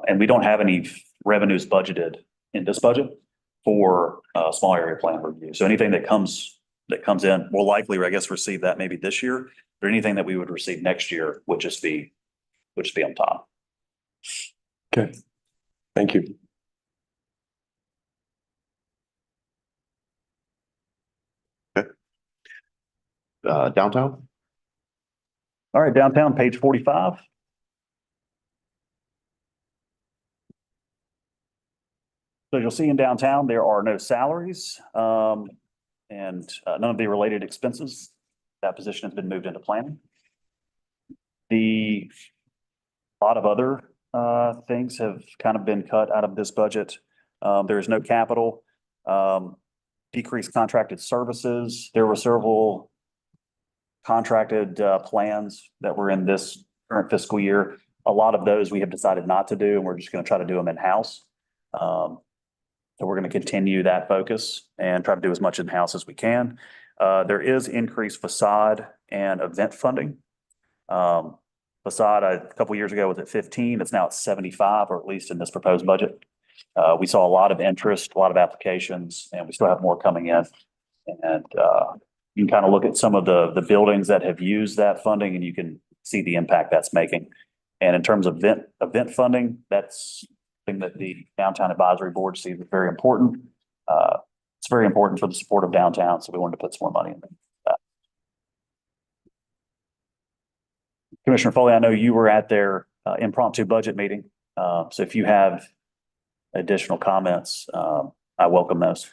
And we don't have any revenues budgeted in this budget for small area plan review. So anything that comes in, we'll likely, I guess, receive that maybe this year, but anything that we would receive next year would just be on top. Okay, thank you. Downtown? All right, downtown, page 45. So you'll see in downtown, there are no salaries and none of the related expenses. That position has been moved into planning. A lot of other things have kind of been cut out of this budget. There is no capital, decreased contracted services. There were several contracted plans that were in this current fiscal year. A lot of those we have decided not to do, and we're just going to try to do them in-house. So we're going to continue that focus and try to do as much in-house as we can. There is increased facade and event funding. Facade, a couple of years ago was at 15. It's now at 75, or at least in this proposed budget. We saw a lot of interest, a lot of applications, and we still have more coming in. And You can kind of look at some of the buildings that have used that funding and you can see the impact that's making. And in terms of event funding, that's something that the Downtown Advisory Board sees as very important. It's very important for the support of downtown, so we wanted to put some more money in that. Commissioner Foley, I know you were at their impromptu budget meeting. So if you have additional comments, I welcome those.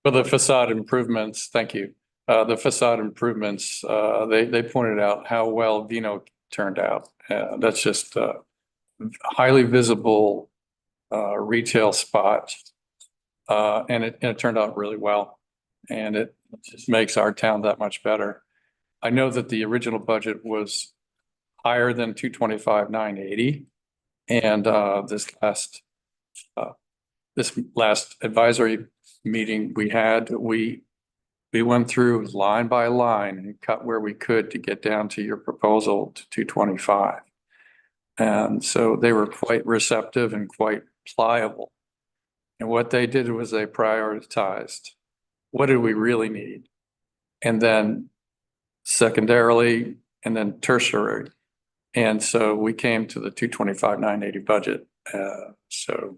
For the facade improvements, thank you. The facade improvements, they pointed out how well Vino turned out. That's just a highly visible retail spot. And it turned out really well. And it just makes our town that much better. I know that the original budget was higher than 225,980. And this last advisory meeting we had, we went through line by line and cut where we could to get down to your proposal to 225. And so they were quite receptive and quite pliable. And what they did was they prioritized, what do we really need? And then secondarily, and then tertiary. And so we came to the 225,980 budget. So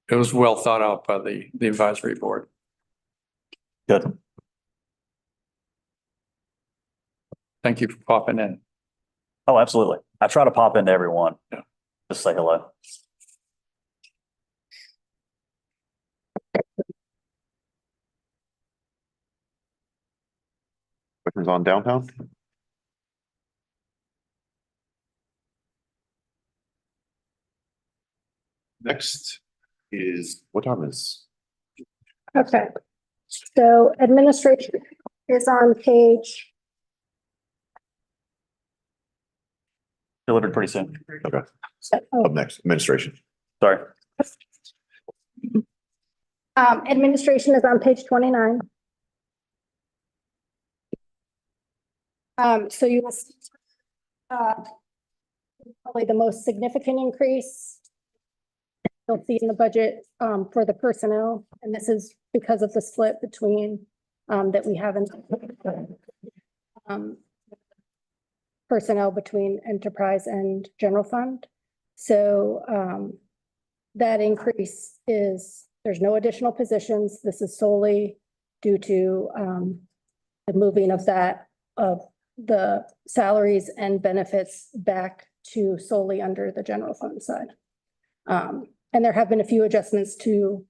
it was well thought out by the advisory board. Good. Thank you for popping in. Oh, absolutely. I try to pop into everyone. Yeah. Just say hello. Questions on downtown? Next is, what time is? Okay. So administration is on page, Delivered pretty soon. Okay, oh, up next, administration. Sorry. administration is on page 29. So you will see, probably the most significant increase you'll see in the budget, for the personnel, and this is because of the split between, that we have in, personnel between enterprise and general fund. So, that increase is, there's no additional positions. This is solely due to, the moving of the salaries and benefits back to solely under the general fund side. And there have been a few adjustments to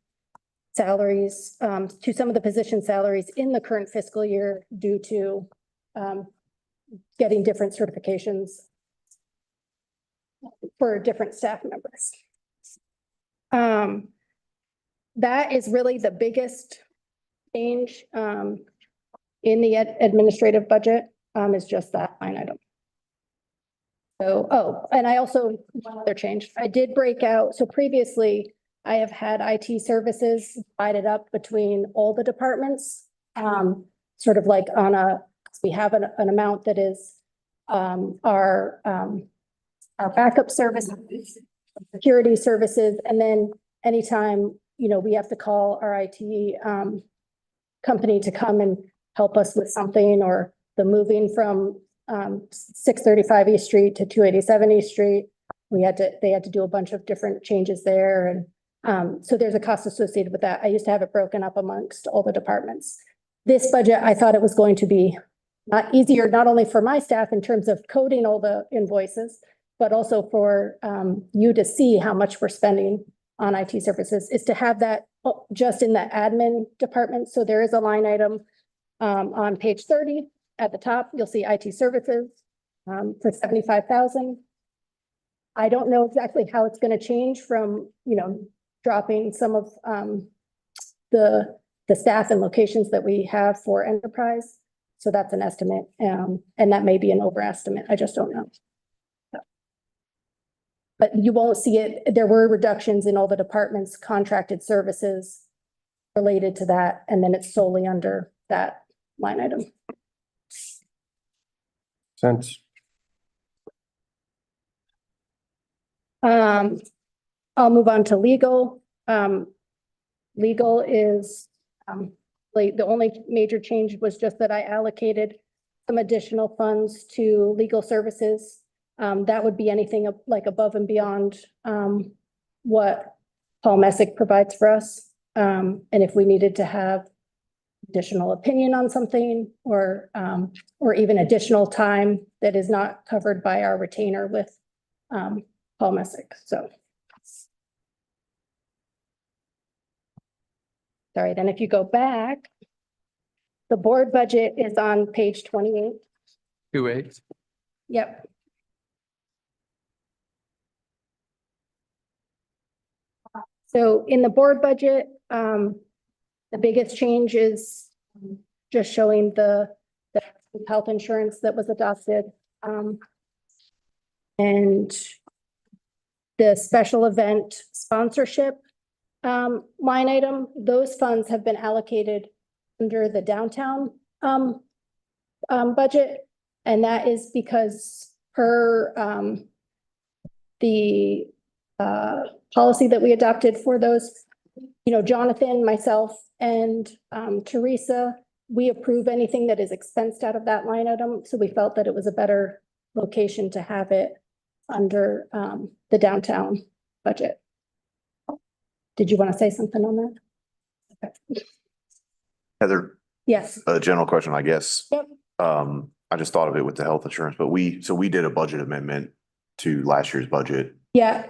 salaries, to some of the position salaries in the current fiscal year due to getting different certifications for different staff members. That is really the biggest change in the administrative budget, is just that line item. So, oh, and I also, one other change, I did break out, so previously I have had IT services divided up between all the departments. Sort of like on we have an amount that is our backup services, security services, and then anytime, we have to call our IT company to come and help us with something, or the moving from 635 East Street to 287 East Street. They had to do a bunch of different changes there. And so there's a cost associated with that. I used to have it broken up amongst all the departments. This budget, I thought it was going to be easier, not only for my staff in terms of coding all the invoices, but also for you to see how much we're spending on IT services, is to have that just in the admin department. So there is a line item on page 30. At the top, you'll see IT services for 75,000. I don't know exactly how it's going to change from, dropping some of the staff and locations that we have for enterprise. So that's an estimate, and that may be an overestimate. I just don't know. But you won't see it. There were reductions in all the departments' contracted services related to that, and then it's solely under that line item. Sense. I'll move on to legal. Legal is a like, the only major change was just that I allocated some additional funds to legal services. That would be anything like above and beyond, what Paul Messick provides for us. And if we needed to have additional opinion on something or even additional time that is not covered by our retainer with, Paul Messick, so. Sorry, then if you go back, the board budget is on page 28. 2/8. Yep. So in the board budget, the biggest change is just showing the health insurance that was adopted. And the special event sponsorship line item, those funds have been allocated under the downtown budget. And that is because per the policy that we adopted for those, you know, Jonathan, myself, and Teresa, we approve anything that is expensed out of that line item. So we felt that it was a better location to have it under the downtown budget. Did you want to say something on that? Okay. Heather, Yes. a general question, I guess. Yep. I just thought of it with the health insurance, but we did a budget amendment to last year's budget. Yeah,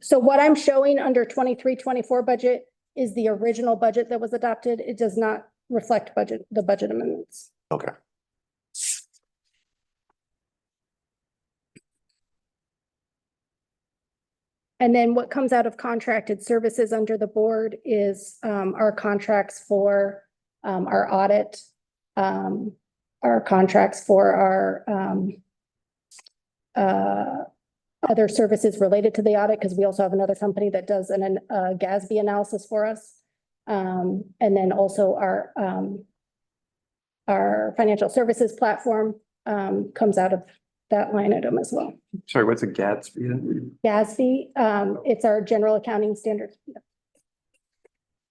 so what I'm showing under 23-24 budget is the original budget that was adopted. It does not reflect the budget amendments. Okay. And then what comes out of contracted services under the board is our contracts for our audit, our contracts for our other services related to the audit, because we also have another company that does a GASB analysis for us. And then also our financial services platform comes out of that line item as well. Sorry, what's a Gatsby? GASB, it's our general accounting standard.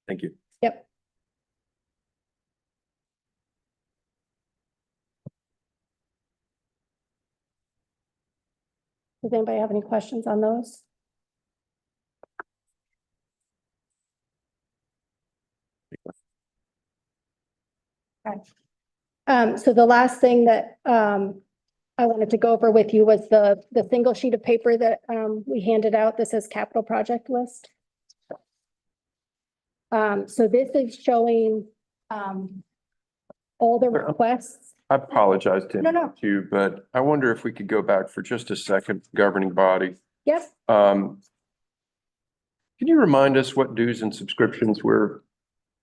Thank you. Yep. Does anybody have any questions on those? Okay. So the last thing that I wanted to go over with you was the single sheet of paper that we handed out. This is capital project list. So this is showing all the requests. I apologize to No, no. interrupt you, but I wonder if we could go back for just a second, governing body. Yep. Can you remind us what dues and subscriptions we're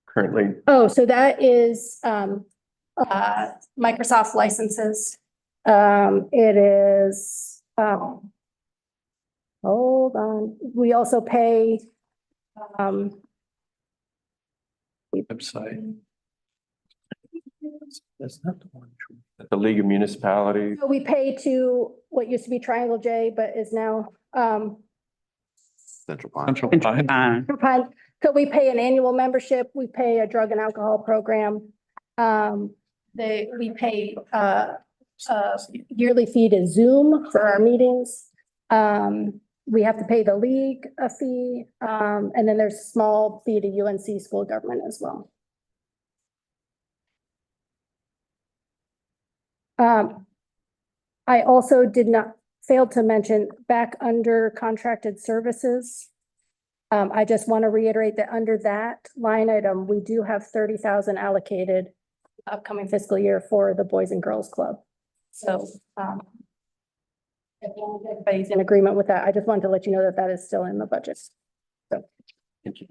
currently? Oh, so that is Microsoft licenses. It is hold on. We also pay Website. That's not the one. At the League of Municipalities? so we pay to what used to be Triangle J, but is now Central Pine. Central Pine. Pine. So we pay an annual membership. We pay a drug and alcohol program. We pay yearly fee to Zoom for our meetings. We have to pay the league a fee, and then there's a small fee to UNC school government as well. I also did not fail to mention back under contracted services. I just want to reiterate that under that line item, we do have 30,000 allocated upcoming fiscal year for the Boys and Girls Club. So if everybody's in agreement with that, I just wanted to let you know that that is still in the budget. So. Thank you.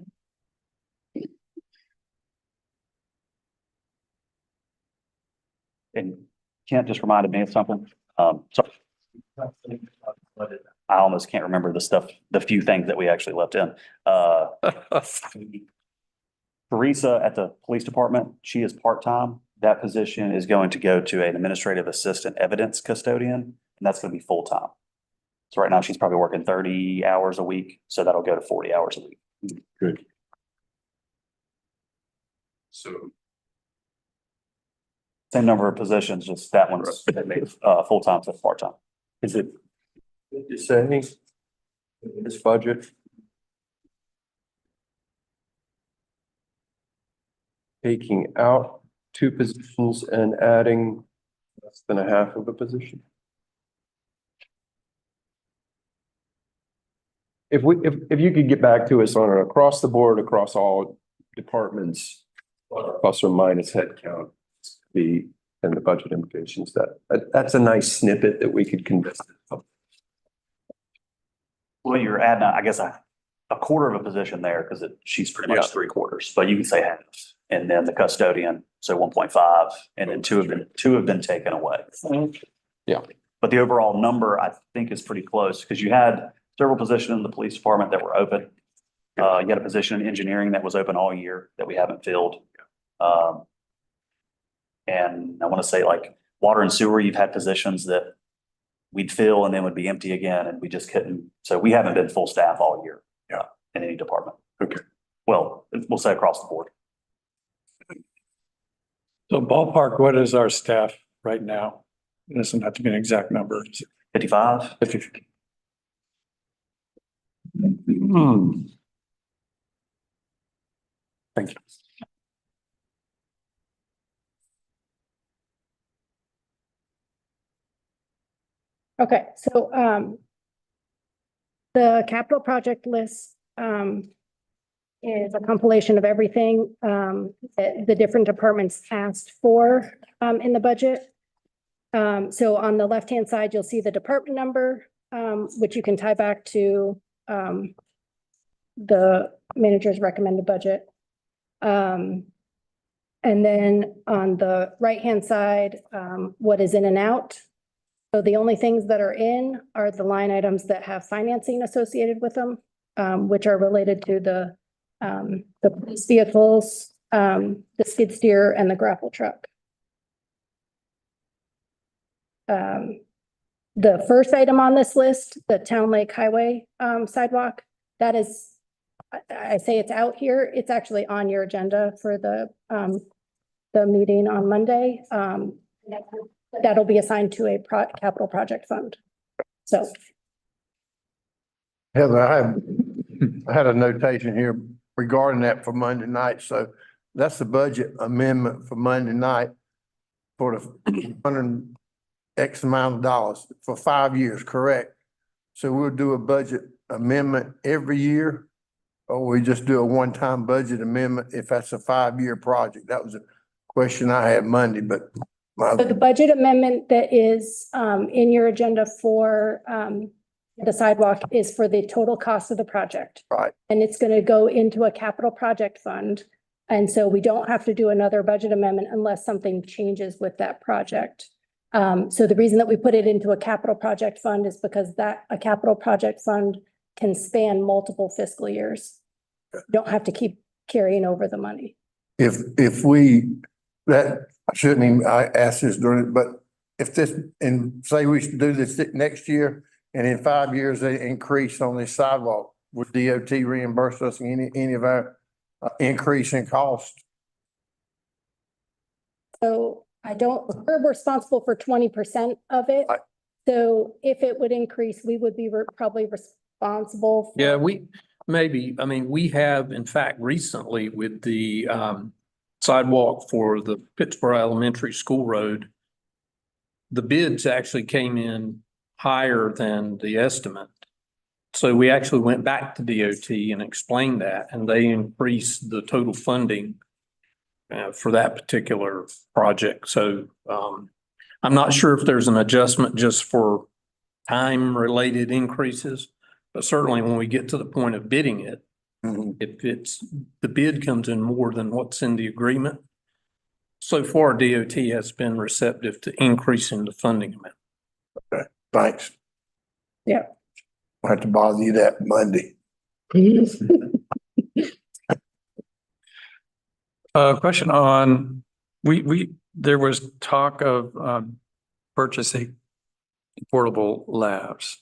And Kent just reminded me of something. So I almost can't remember the few things that we actually left in. Teresa at the police department, she is part-time. That position is going to go to an administrative assistant evidence custodian, and that's going to be full-time. So right now she's probably working 30 hours a week, so that'll go to 40 hours a week. Good. So Same number of positions, just that one's full-time to part-time. Is it, you say, in this budget? Taking out two positions and adding less than a half of a position? If you could get back to us on an across the board, across all departments, plus or minus headcount, and the budget implications, that's a nice snippet that we could convey. Well, you're adding, I guess, a quarter of a position there because she's pretty much Yeah. 3/4, but you can say half. And then the custodian, so 1.5, and then two have been taken away. Yeah. But the overall number, I think, is pretty close because you had several positions in the police department that were open. You had a position in engineering that was open all year that we haven't filled. And I want to say like water and sewer, you've had positions that we'd fill and then would be empty again, and we just couldn't. So we haven't been full staff all year. In any department. Okay. Well, we'll say across the board. So ballpark, what is our staff right now? It doesn't have to be an exact number. 55? Thank you. Okay, so the capital project list is a compilation of everything that the different departments asked for in the budget. So on the left-hand side, you'll see the department number, which you can tie back to the manager's recommended budget. And then on the right-hand side, what is in and out. So the only things that are in are the line items that have financing associated with them, which are related to the police vehicles, the skid steer and the grapple truck. The first item on this list, the Town Lake Highway sidewalk, that is, I say it's out here. It's actually on your agenda for the meeting on Monday. That'll be assigned to a capital project fund. So. Heather, I had a notation here regarding that for Monday night. So that's the budget amendment for Monday night for the $100 amount of dollars for 5 years, correct? So we'll do a budget amendment every year, or we just do a one-time budget amendment if that's a 5-year project? That was a question I had Monday, but So the budget amendment that is in your agenda for the sidewalk is for the total cost of the project. Right. And it's going to go into a capital project fund. And so we don't have to do another budget amendment unless something changes with that project. So the reason that we put it into a capital project fund is because a capital project fund can span multiple fiscal years. You don't have to keep carrying over the money. if we, that, I shouldn't even, I asked this during it, but if this, and say we should do this next year, and in 5 years they increase on this sidewalk, would DOT reimburse us any of our increase in cost? So we're responsible for 20% of it. Right. So if it would increase, we would be probably responsible. Yeah, we have, in fact, recently with the sidewalk for the Pittsburgh Elementary School Road, the bids actually came in higher than the estimate. So we actually went back to DOT and explained that, and they increased the total funding for that particular project. So I'm not sure if there's an adjustment just for time-related increases, but certainly when we get to the point of bidding it, if the bid comes in more than what's in the agreement, so far DOT has been receptive to increasing the funding amount. Okay, thanks. Yeah. I'll have to bother you that Monday. Question on, there was talk of purchasing portable labs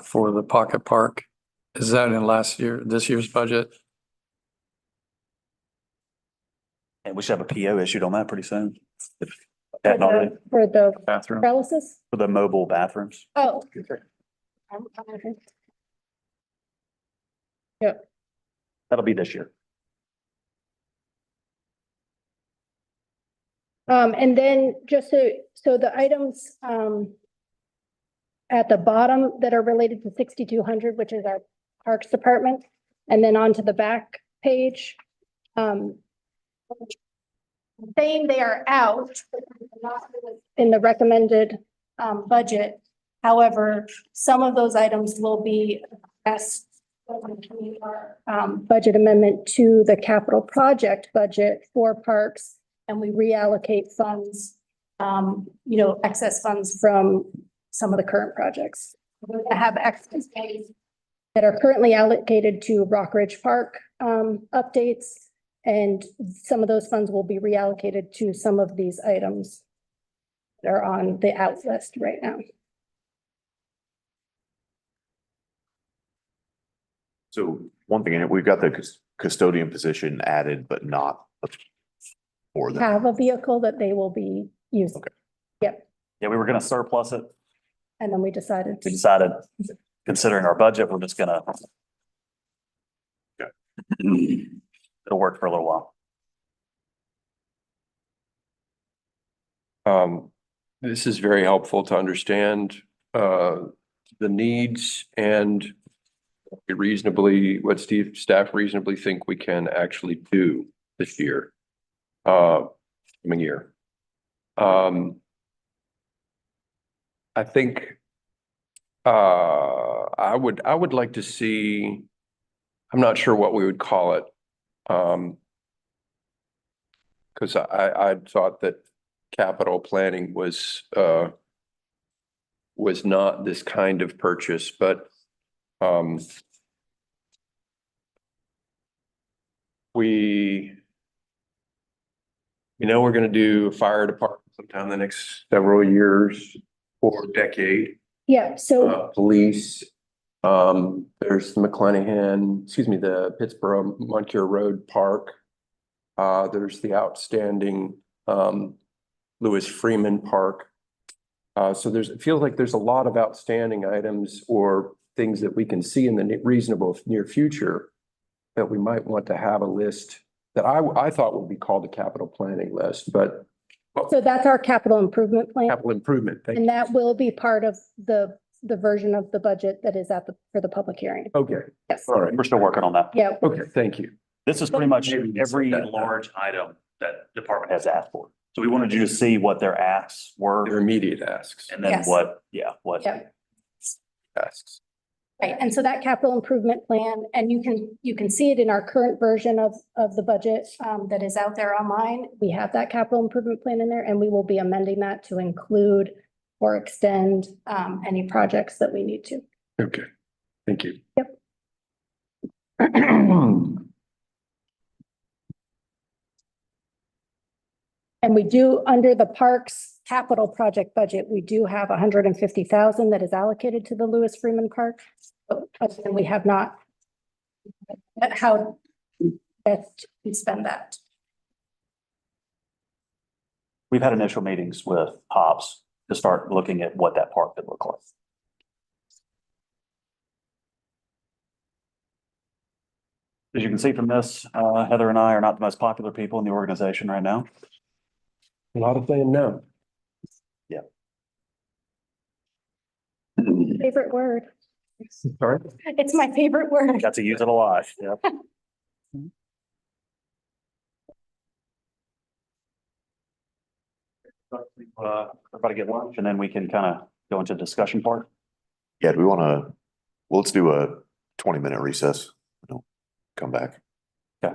for the Pocket Park. Is that in this year's budget? And we should have a PO issued on that pretty soon. Technology. For the Bathroom. trellises? For the mobile bathrooms. Oh. That'll be this year. And then just so the items, at the bottom that are related to 6,200, which is our Parks Department, and then onto the back page, saying they are out in the recommended, budget. However, some of those items will be addressed in our, budget amendment to the capital project budget for parks, and we reallocate funds, excess funds from some of the current projects. We're gonna have excess funds that are currently allocated to Rock Ridge Park, updates, and some of those funds will be reallocated to some of these items that are on the out list right now. So one thing in it, we've got the custodian position added, but not for them. Have a vehicle that they will be using. Okay. Yep, Yeah, we were gonna surplus it. and then we decided We to, decided, considering our budget, we're just gonna. It'll work for a little while. This is very helpful to understand, the needs and what staff reasonably think we can actually do this year, coming year. I think, I would like to see, I'm not sure what we would call it. Cause I thought that capital planning was not this kind of purchase, but, we we're gonna do a fire department sometime in the next several years or decade. yeah, so, Police, there's the Pittsburgh Moncure Road Park. There's the outstanding, Lewis Freeman Park. So it feels like there's a lot of outstanding items or things that we can see in the reasonable near future that we might want to have a list that I thought would be called a capital planning list, but so that's our capital improvement plan. capital improvement. Thank And you. that will be part of the version of the budget that is for the public hearing. Okay, Yes, all right. We're still working on that. yeah, Okay, thank you. This is pretty much Maybe you every said that. large item that department has asked for. So we wanted you to see what their asks Their were immediate asks. and then Yes. what yeah, Asks. right. And so that capital improvement plan, and you can see it in our current version of the budget, that is out there online. We have that capital improvement plan in there, and we will be amending that to include or extend, any projects that we need to. Okay, thank you. Yep. And we do, under the parks capital project budget, we do have 150,000 that is allocated to the Lewis Freeman Park. And we have not how best to spend that. we've had initial meetings with Hobbs to start looking at what that park could look like. As you can see from this, Heather and I are not the most popular people in the organization right now. A lot of saying no. Favorite word. Sorry? It's my favorite word. Got to use it a lot. Yep. Everybody get lunch and then we can kind of go into discussion part. Yeah, do we want to, well, let's do a 20-minute recess. Come back. Okay.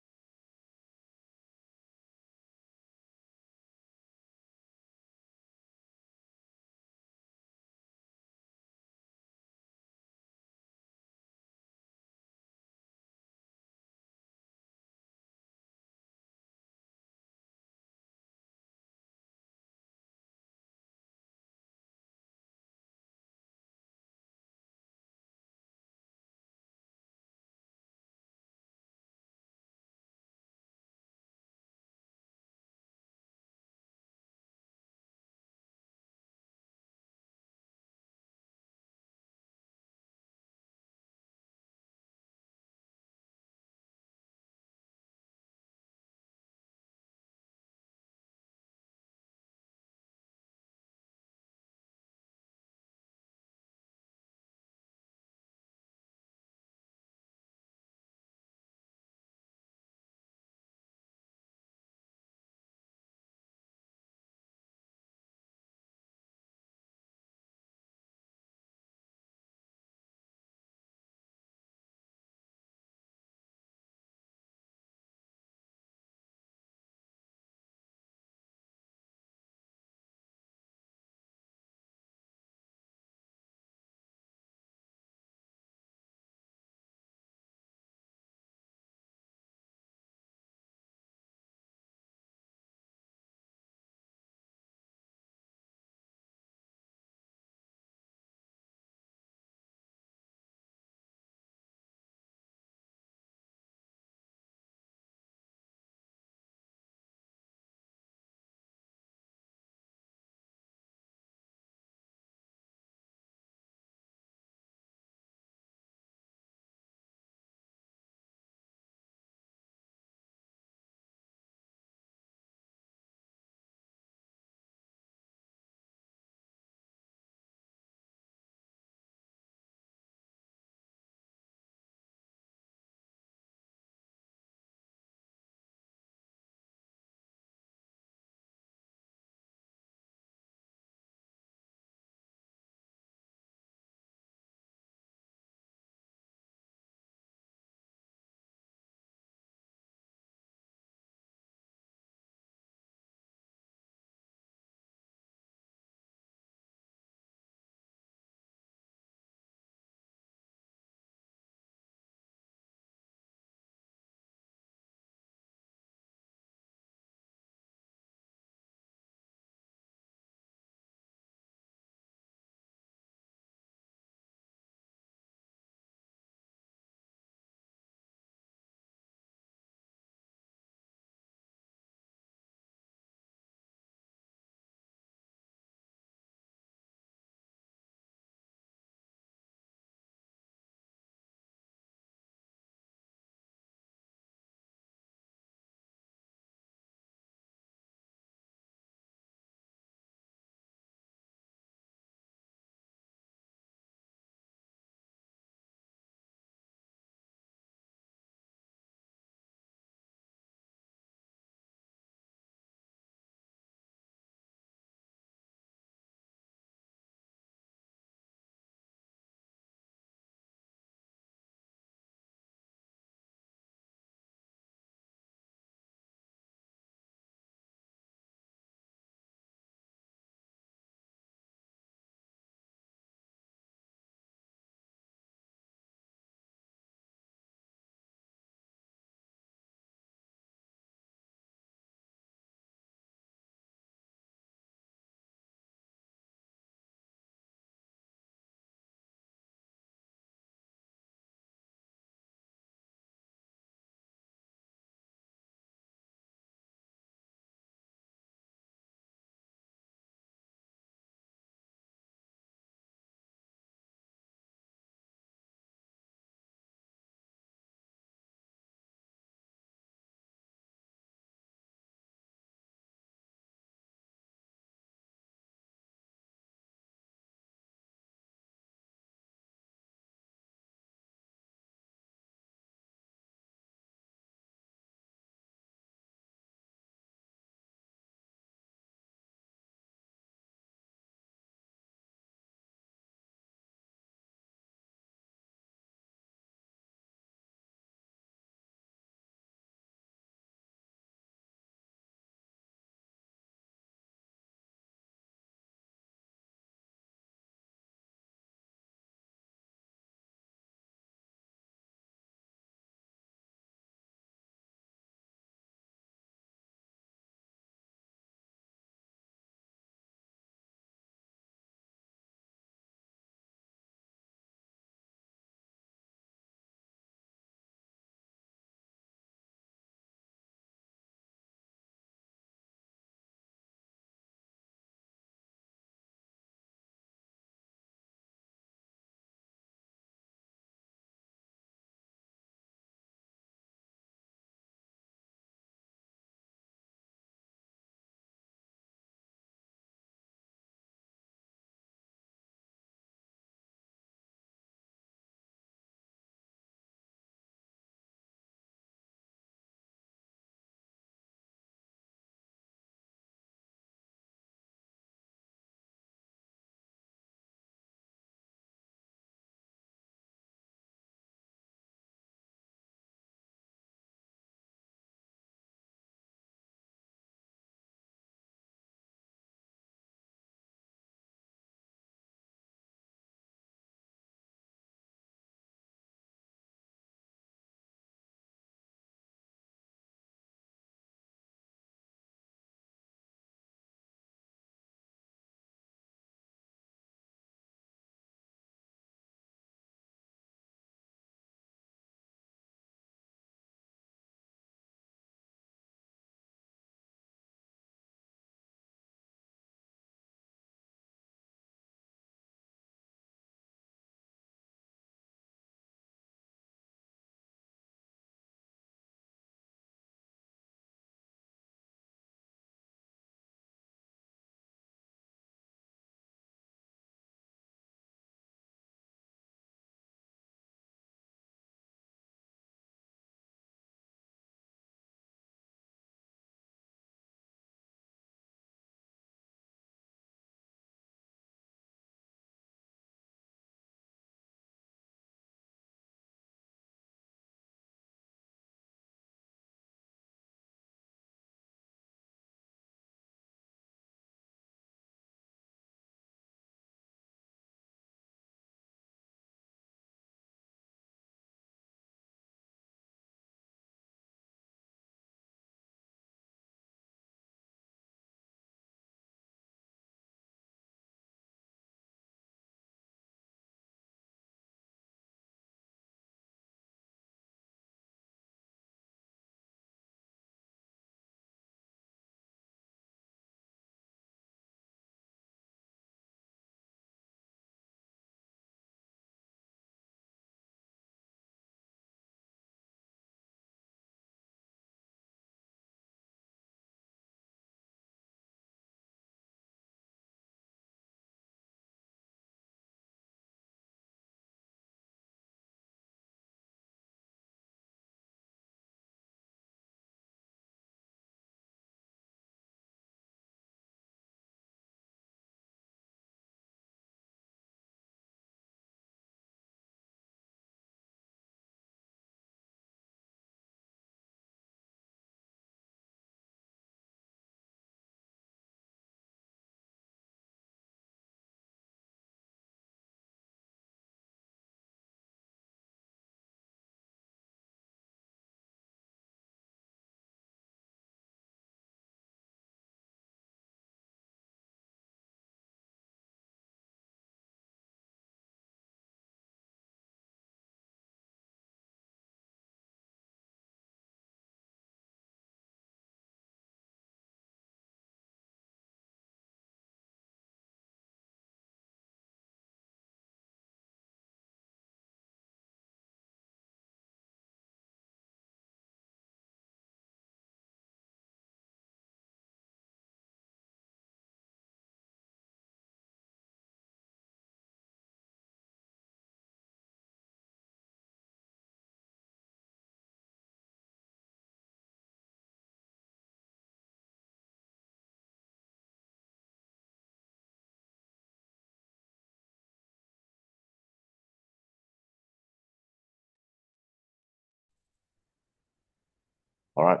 All right,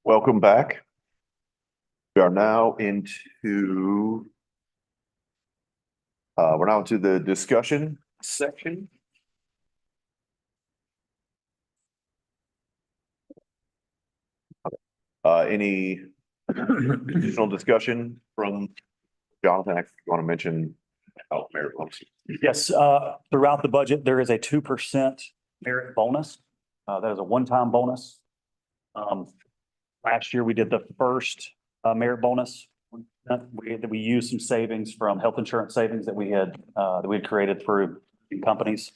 welcome back. We are now into we're now into the discussion section. Any additional discussion from Jonathan? If you want to mention merit policy. Yes, throughout the budget, there is a 2% merit bonus. That is a one-time bonus. Last year, we did the first merit bonus. We used some savings from health insurance savings that we had created through companies.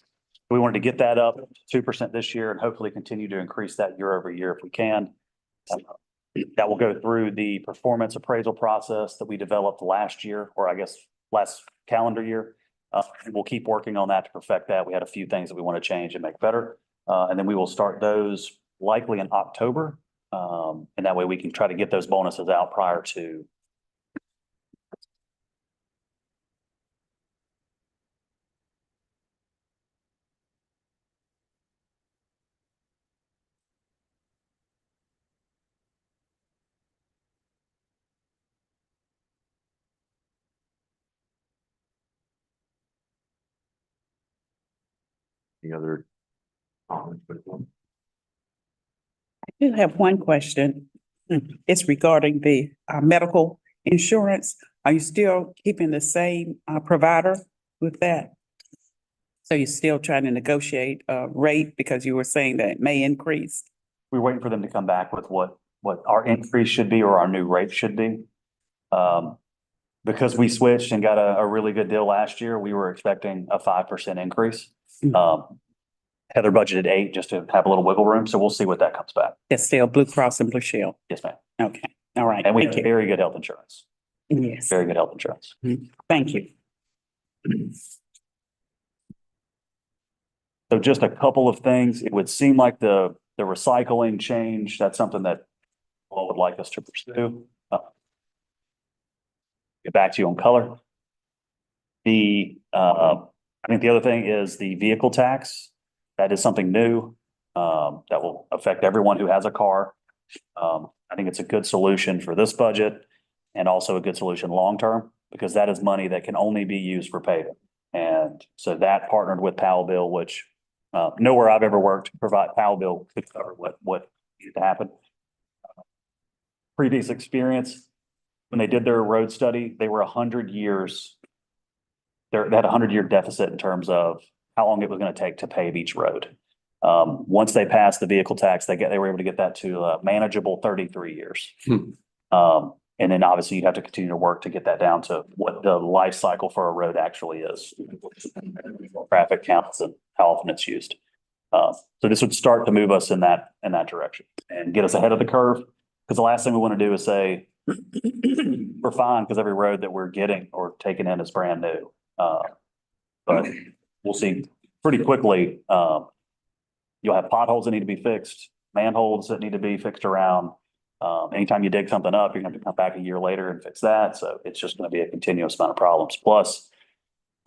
We wanted to get that up 2% this year and hopefully continue to increase that year over year if we can. That will go through the performance appraisal process that we developed last year, or I guess last calendar year. And we'll keep working on that to perfect that. We had a few things that we want to change and make better. And then we will start those likely in October. And that way we can try to get those bonuses out prior to. Any other comments? I do have one question. It's regarding the medical insurance. Are you still keeping the same provider with that? So you're still trying to negotiate a rate because you were saying that it may increase? We're waiting for them to come back with what our increase should be or our new rate should be. Because we switched and got a really good deal last year, we were expecting a 5% increase. Heather budgeted 8 just to have a little wiggle room. So we'll see what that comes back. It's still Blue Cross and Blue Shield? Yes, ma'am. Okay, all right. And we have Thank you. very good health insurance, Yes, very good health insurance. thank you. So just a couple of things. It would seem like the recycling change, that's something that all would like us to pursue. Get back to you on color. I think the other thing is the vehicle tax. That is something new that will affect everyone who has a car. I think it's a good solution for this budget and also a good solution long-term because that is money that can only be used for paving. And so that partnered with Powell Bill, which nowhere I've ever worked provide Powell Bill could cover what needed to happen. Previous experience, when they did their road study, they were 100 years. They had a 100-year deficit in terms of how long it was going to take to pave each road. Once they passed the vehicle tax, they were able to get that to a manageable 33 years. And then obviously you'd have to continue to work to get that down to what the life cycle for a road actually is. Traffic counts and how often it's used. So this would start to move us in that direction and get us ahead of the curve. Because the last thing we want to do is say, we're fine because every road that we're getting or taking in is brand new. But we'll see pretty quickly. You'll have potholes that need to be fixed, manholes that need to be fixed around. Anytime you dig something up, you're going to have to come back a year later and fix that. So it's just going to be a continuous amount of problems. Plus,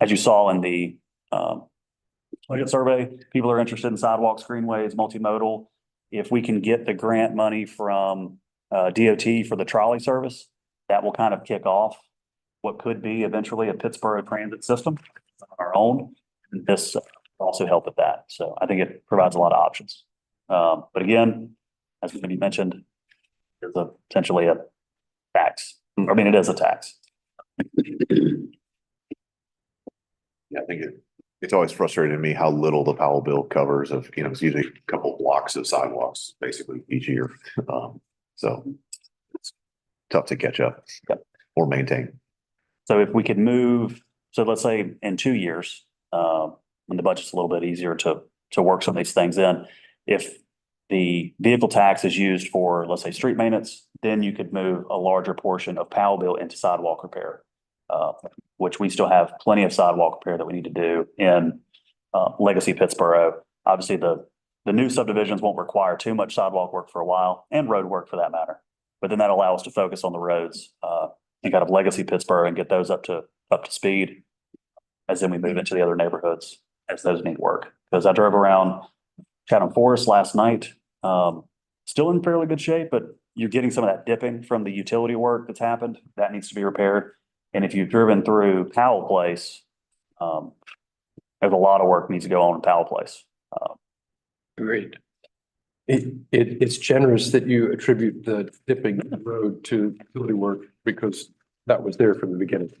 as you saw in the budget survey, people are interested in sidewalks, greenways, multimodal. If we can get the grant money from DOT for the trolley service, that will kind of kick off what could be eventually a Pittsburgh transit system, our own. And this will also help with that. So I think it provides a lot of options. But again, as we mentioned, it's essentially a tax. I mean, it is a tax. Yeah, I think it's always frustrating to me how little the Powell bill covers of, it's usually a couple blocks of sidewalks basically each year. So it's tough to catch up or maintain. So if we could move, so let's say in 2 years, when the budget's a little bit easier to work some of these things in, if the vehicle tax is used for, let's say, street maintenance, then you could move a larger portion of Powell bill into sidewalk repair, which we still have plenty of sidewalk repair that we need to do in Legacy Pittsburgh. Obviously, the new subdivisions won't require too much sidewalk work for a while, and road work for that matter. But then that allows us to focus on the roads and kind of Legacy Pittsburgh and get those up to speed as then we move into the other neighborhoods as those need work. Because I drove around Chatham Forest last night. still in fairly good shape, but you're getting some of that dipping from the utility work that's happened. That needs to be repaired. And if you've driven through Powell Place, there's a lot of work needs to go on in Powell Place. Great. It's generous that you attribute the dipping in the road to utility work because that was there from the beginning.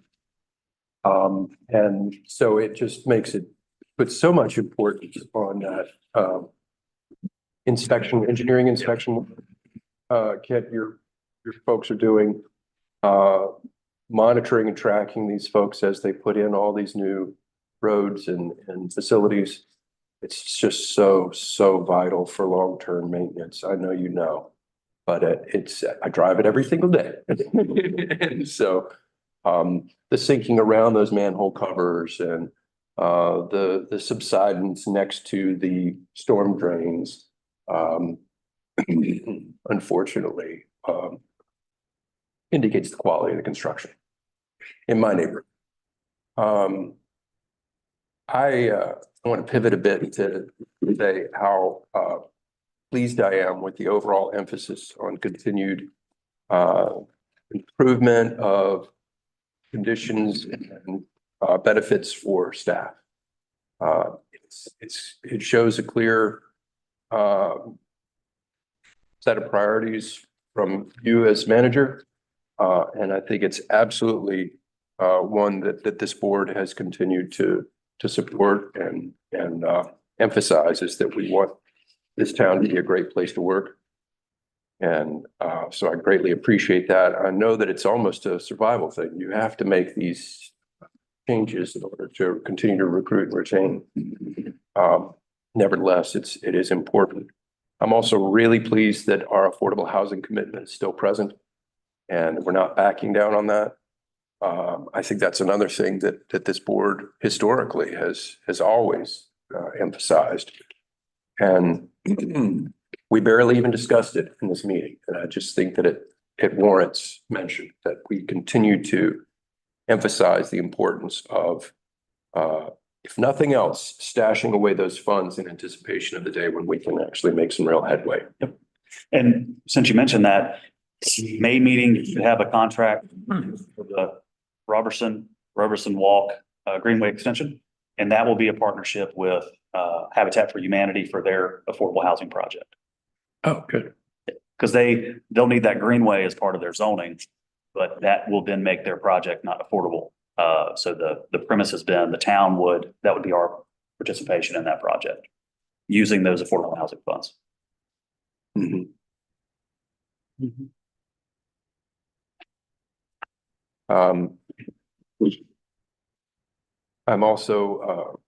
And so it just makes it, put so much importance on that, engineering inspection, Kent, your folks are doing, monitoring and tracking these folks as they put in all these new roads and facilities. It's just so vital for long-term maintenance. I know you know, but I drive it every single day. And so, the sinking around those manhole covers and, the subsidence next to the storm drains, unfortunately, indicates the quality of the construction in my neighborhood. I want to pivot a bit to say how pleased I am with the overall emphasis on continued improvement of conditions and benefits for staff. It shows a clear set of priorities from you as manager. And I think it's absolutely one that this board has continued to support and emphasizes that we want this town to be a great place to work. And so I greatly appreciate that. I know that it's almost a survival thing. You have to make these changes in order to continue to recruit and retain. Nevertheless, it is important. I'm also really pleased that our affordable housing commitment is still present and we're not backing down on that. I think that's another thing that this board historically has always emphasized. And we barely even discussed it in this meeting. And I just think that it warrants mention that we continue to emphasize the importance of, if nothing else, stashing away those funds in anticipation of the day when we can actually make some real headway. Yep. And since you mentioned that, May meeting, you should have a contract for the Robertson Walk Greenway extension. And that will be a partnership with Habitat for Humanity for their affordable housing project. Oh, good. Because they'll need that greenway as part of their zoning, but that will then make their project not affordable. So the premise has been that would be our participation in that project using those affordable housing funds. Mm-hmm. Mm-hmm. I'm also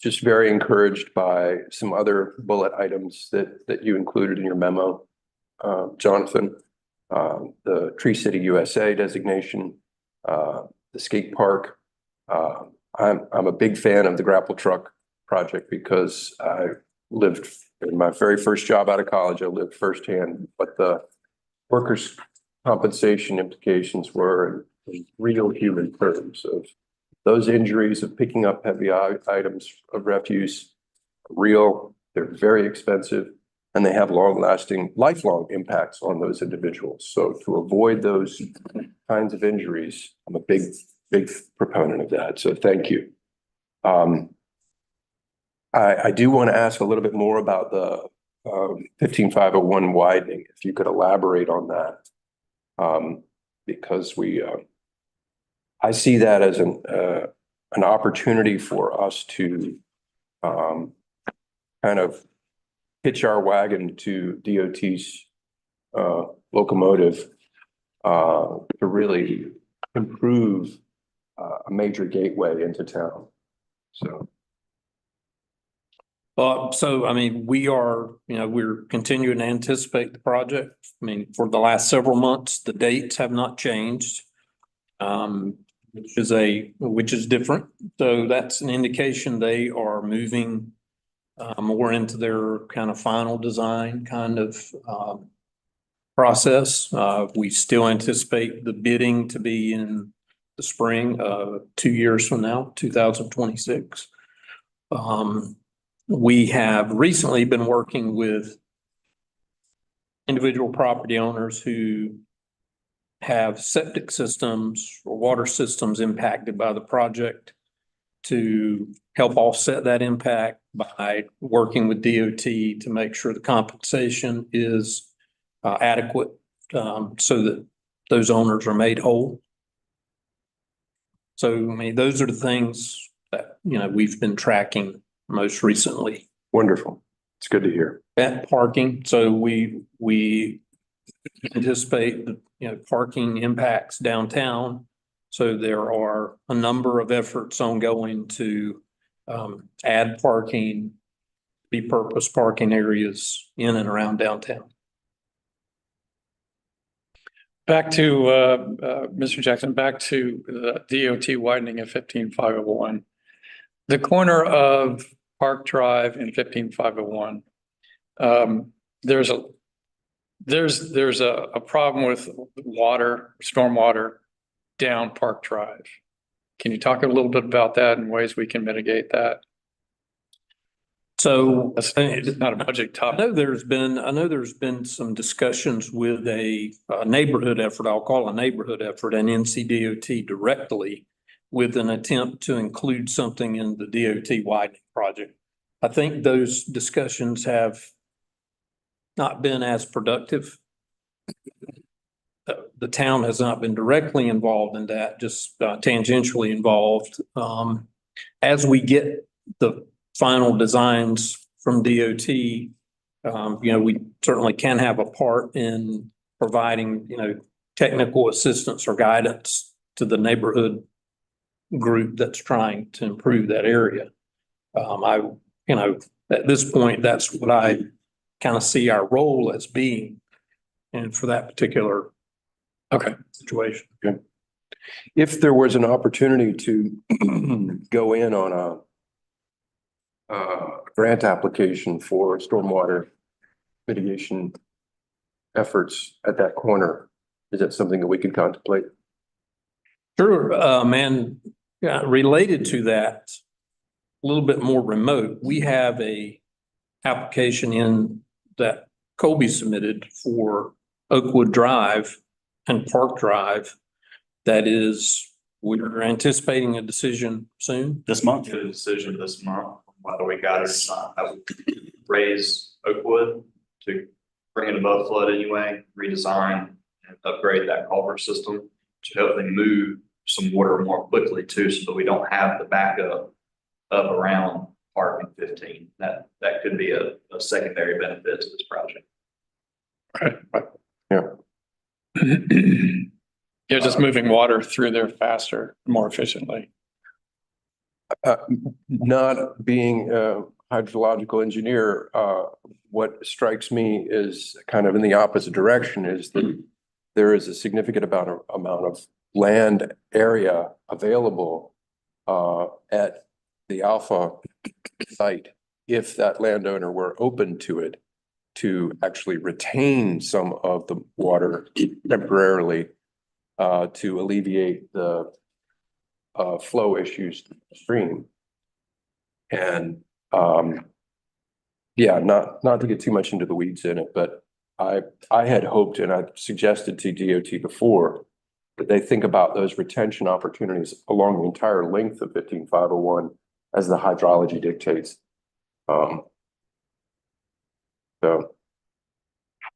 just very encouraged by some other bullet items that you included in your memo, Jonathan. The Tree City USA designation, the skate park. I'm a big fan of the grapple truck project because I lived in my very first job out of college. I lived firsthand what the workers' compensation implications were in real human terms of those injuries of picking up heavy items of refuse. Real, they're very expensive, and they have long-lasting, lifelong impacts on those individuals. So to avoid those kinds of injuries, I'm a big proponent of that. So thank you. I do want to ask a little bit more about the 15501 widening, if you could elaborate on that. Because I see that as an opportunity for us to kind of hitch our wagon to DOT's locomotive to really improve a major gateway into town. So. So, I mean, we're continuing to anticipate the project. I mean, for the last several months, the dates have not changed. Which is different. So that's an indication they are moving more into their kind of final design kind of process. We still anticipate the bidding to be in the spring 2 years from now, 2026. We have recently been working with individual property owners who have septic systems or water systems impacted by the project to help offset that impact by working with DOT to make sure the compensation is adequate, so that those owners are made whole. So, I mean, those are the things that, we've been tracking most recently. Wonderful. It's good to hear. At parking, so we anticipate the, parking impacts downtown. So there are a number of efforts ongoing to add parking, repurpose parking areas in and around downtown. Back to, Mr. Jackson, back to the DOT widening of 15501. The corner of Park Drive and 15501. There's a problem with water, stormwater down Park Drive. Can you talk a little bit about that and ways we can mitigate that? So It's not a budget I topic. know there's been some discussions with a neighborhood effort, I'll call a neighborhood effort, and NCDOT directly with an attempt to include something in the DOT widening project. I think those discussions have not been as productive. The town has not been directly involved in that, just tangentially involved. As we get the final designs from DOT, we certainly can have a part in providing, technical assistance or guidance to the neighborhood group that's trying to improve that area. At this point, that's what I kind of see our role as being, and for that particular situation. If there was an opportunity to go in on a grant application for stormwater mitigation efforts at that corner, is that something that we could contemplate? Sure, related to that, a little bit more remote, we have a application in that Colby submitted for Oakwood Drive and Park Drive. That is, we're anticipating a decision soon. This month, get a decision this month, whether we got it or not. I would raise Oakwood to bring it above flood anyway, redesign and upgrade that culvert system to hopefully move some water more quickly too, so that we don't have the backup of around Park and 15. That could be a secondary benefit to this project. You're just moving water through there faster, more efficiently. Not being a hydrological engineer, what strikes me is kind of in the opposite direction is that there is a significant amount of land area available at the Alpha site, if that landowner were open to it, to actually retain some of the water temporarily to alleviate the flow issues stream. And not to get too much into the weeds in it, but I had hoped, and I suggested to DOT before, that they think about those retention opportunities along the entire length of 15501 as the hydrology dictates. So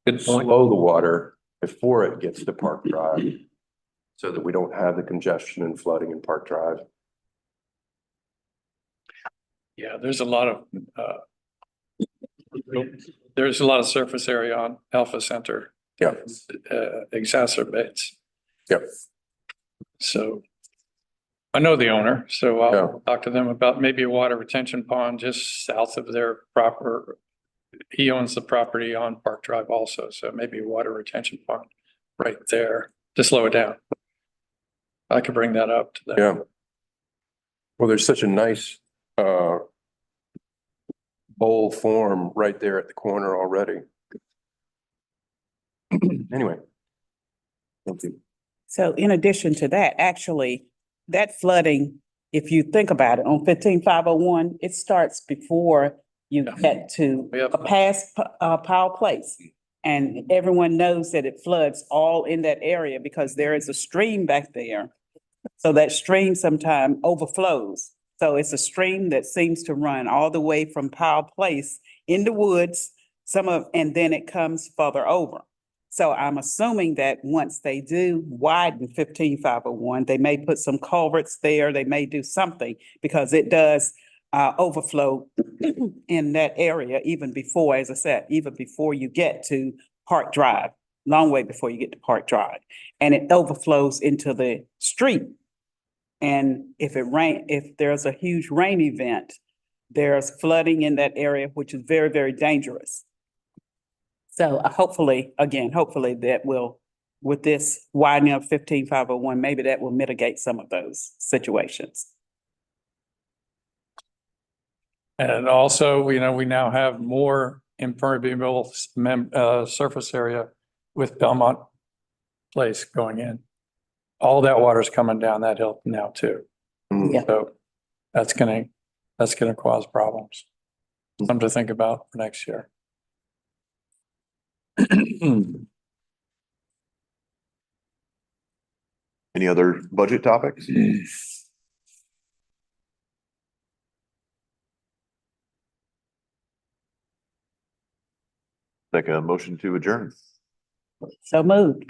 Good point. slow the water before it gets to Park Drive so that we don't have the congestion and flooding in Park Drive. Yeah, there's a lot of surface area on Alpha Center. Yeah. Exacerbates. Yep. So I know the owner, so Yeah. I'll talk to them about maybe a water retention pond just south of their proper. He owns the property on Park Drive also, so maybe a water retention pond right there to slow it down. I could bring that up to them. Yeah. Well, there's such a nice bowl form right there at the corner already. Anyway. Thank you. So in addition to that, actually, that flooding, if you think about it, on 15501, it starts before you get to We have- past Powell Place. And everyone knows that it floods all in that area because there is a stream back there. So that stream sometime overflows. So it's a stream that seems to run all the way from Powell Place in the woods, and then it comes further over. So I'm assuming that once they do widen 15501, they may put some culverts there, they may do something because it does overflow in that area even before, as I said, even before you get to Park Drive, long way before you get to Park Drive. And it overflows into the street. And if there's a huge rain event, there's flooding in that area, which is very, very dangerous. So hopefully that will, with this widening of 15501, maybe that will mitigate some of those situations. And also, we now have more impermeable surface area with Belmont Place going in. All that water's coming down that hill now too. Yeah. So that's gonna cause problems. Something to think about for next year. Any other budget topics? Take a motion to adjourn. So moved.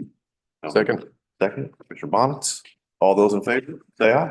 Second. Second, Commissioner Bonnets. All those in favor, say aye.